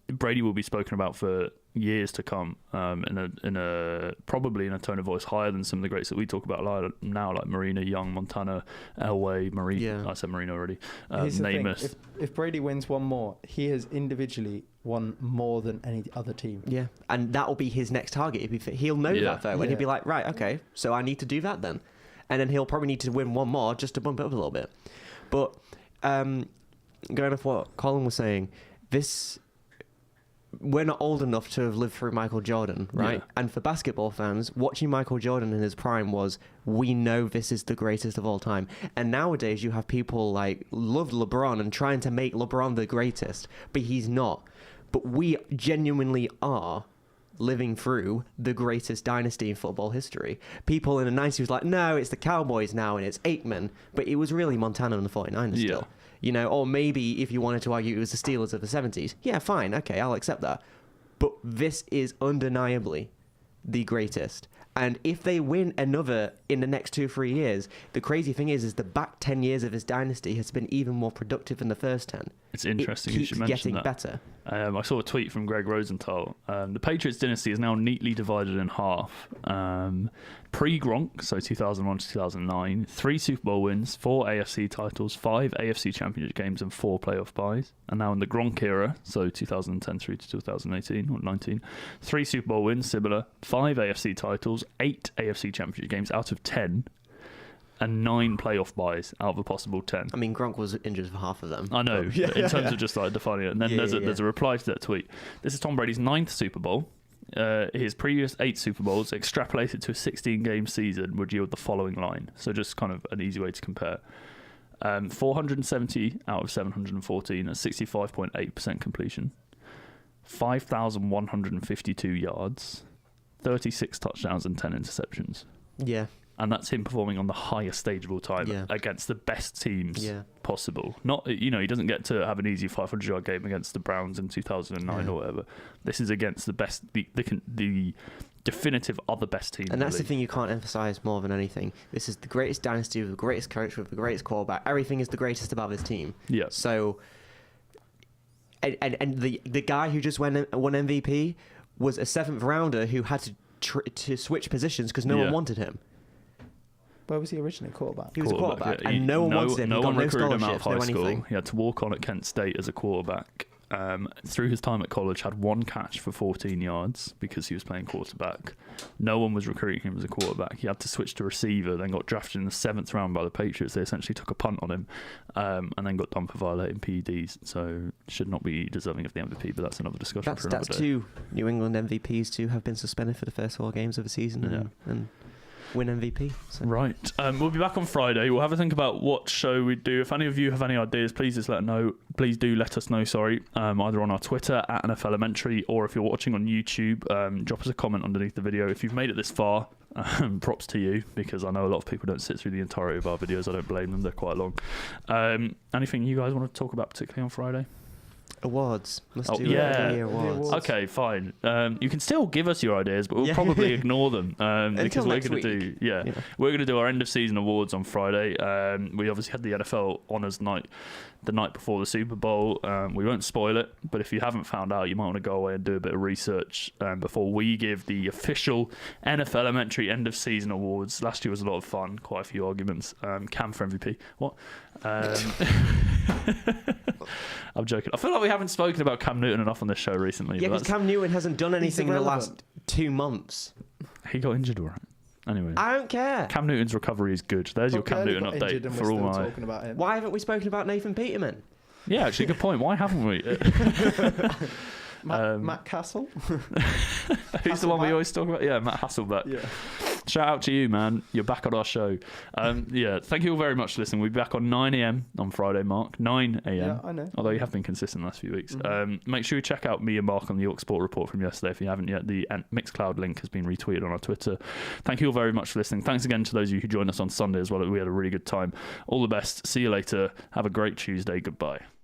[SPEAKER 1] Brady will be spoken about for years to come, in a probably in a tone of voice higher than some of the greats that we talk about now, like Marino, Young, Montana, Elway, Marino. I said Marino already. Namath.
[SPEAKER 2] If Brady wins one more, he has individually won more than any other team.
[SPEAKER 3] Yeah, and that will be his next target. He'll know that though, and he'll be like, right, okay, so I need to do that then, and then he'll probably need to win one more just to bump it up a little bit. But going off what Colin was saying, we're not old enough to have lived through Michael Jordan, right? Yeah. And for basketball fans, watching Michael Jordan in his prime we know this is the greatest of all time. And nowadays you have people like love LeBron and trying to make LeBron the greatest, but he's not. But we genuinely are living through the greatest dynasty in football history. People in the 90s was like, no, it's the Cowboys now and it's Aikman, but it was really Montana and the 49ers still. Or maybe if you wanted to argue it was the Steelers of the 70s. Yeah, fine, okay, I'll accept that. But this is undeniably the greatest. And if they win another in the next 2 or 3 years, the crazy thing is the back 10 years of his dynasty has been even more productive than the first 10.
[SPEAKER 1] It's interesting
[SPEAKER 3] It
[SPEAKER 1] you should
[SPEAKER 3] keeps
[SPEAKER 1] mention
[SPEAKER 3] getting
[SPEAKER 1] that.
[SPEAKER 3] better.
[SPEAKER 1] I saw a tweet from Greg Rosenthal. The Patriots dynasty is now neatly divided in half. Pre-Gronk, so 2001 to 2009, 3 Super Bowl wins, 4 AFC titles, 5 AFC Championship games, and 4 playoff byes. And now in the Gronk era, so 2010 through to 2018 or 19, 3 Super Bowl wins, similar, 5 AFC titles, 8 AFC Championship games out of 10, and 9 playoff byes out of a possible 10.
[SPEAKER 3] I mean, Gronk was injured for half of them.
[SPEAKER 1] I know,
[SPEAKER 3] Yeah,
[SPEAKER 1] but in terms of just like defining it. And then there's a reply to that tweet. This is Tom Brady's 9th Super Bowl. His previous 8 Super Bowls, extrapolated to a 16-game season, would yield the following line. So just kind of an easy way to compare. 470 out of 714 at 65.8% completion. 5,152 yards. 36 touchdowns and 10 interceptions.
[SPEAKER 3] Yeah.
[SPEAKER 1] And that's him performing on the highest stage of all time against the best teams possible. Not, he doesn't get to have an easy 500-yard game against the Browns in 2009 or whatever. This is against the best, the definitive other best team.
[SPEAKER 3] And that's the thing you can't emphasize more than anything. This is the greatest dynasty with the greatest coach, with the greatest quarterback. Everything is the greatest about his team.
[SPEAKER 1] Yeah.
[SPEAKER 3] So, and the guy who just won MVP was a 7th rounder who had to switch positions because no one wanted him.
[SPEAKER 2] Where was he originally? Quarterback?
[SPEAKER 3] He was a quarterback, and no one wanted him.
[SPEAKER 1] No
[SPEAKER 3] he got
[SPEAKER 1] one
[SPEAKER 3] no
[SPEAKER 1] recruited him out of
[SPEAKER 3] scholarships,
[SPEAKER 1] high
[SPEAKER 3] no
[SPEAKER 1] school.
[SPEAKER 3] anything.
[SPEAKER 1] He had to walk on at Kent State as a quarterback. Through his time at college, had 1 catch for 14 yards because he was playing quarterback. No one was recruiting him as a quarterback. He had to switch to receiver, then got drafted in the 7th round by the Patriots. They essentially took a punt on him, and then got done for violating PEDs. So should not be deserving of the MVP, but that's another discussion for another day.
[SPEAKER 3] That's 2 New England MVPs to have been suspended for the first 4 games of the season and win MVP. So.
[SPEAKER 1] Right. We'll be back on Friday. We'll have a think about what show we do. If any of you have any ideas, please just let us know. Please do let us know, either on our Twitter at NFLementary, or if you're watching on YouTube, drop us a comment underneath the video. If you've made it this far, props to you, because I know a lot of people don't sit through the entirety of our videos. I don't blame them. They're quite long. Anything you guys want to talk about particularly on Friday?
[SPEAKER 3] Awards. Let's do
[SPEAKER 1] yeah.
[SPEAKER 3] the awards.
[SPEAKER 1] Okay, fine. You can still give us your ideas, but we'll probably ignore them because we're going to do we're going to do our end of season awards on Friday. We obviously had the NFL honors night the night before the Super Bowl. We won't spoil it, but if you haven't found out, you might want to go away and do a bit of research before we give the official NFLementary end of season awards. Last year was a lot of fun, quite a few arguments. Cam for MVP. What? I'm joking. I feel like we haven't spoken about Cam Newton enough on this show recently.
[SPEAKER 3] Yeah, because Cam Newton hasn't done anything in the last 2 months.
[SPEAKER 1] He got injured, all right. Anyway,
[SPEAKER 3] I don't care.
[SPEAKER 1] Cam Newton's recovery is good. There's your Cam Newton update for all my.
[SPEAKER 3] Why haven't we spoken about Nathan Peterman?
[SPEAKER 1] Yeah, actually, good point. Why haven't we?
[SPEAKER 2] Matt Castle?
[SPEAKER 1] Who's the one we always talk about? Yeah, Matt Hasselbeck.
[SPEAKER 2] Yeah.
[SPEAKER 1] Shout out to you, man. You're back on our show. Thank you all very much for listening. We'll be back on 9 a.m. on Friday, Mark. 9 a.m.
[SPEAKER 2] Yeah, I know.
[SPEAKER 1] Although you have been consistent the last few weeks.
[SPEAKER 2] Mm-hmm.
[SPEAKER 1] Make sure you check out me and Mark on the York Sport Report from yesterday if you haven't yet. The Mixcloud link has been retweeted on our Twitter. Thank you all very much for listening. Thanks again to those of you who joined us on Sunday as well. We had a really good time. All the best. See you later. Have a great Tuesday. Goodbye.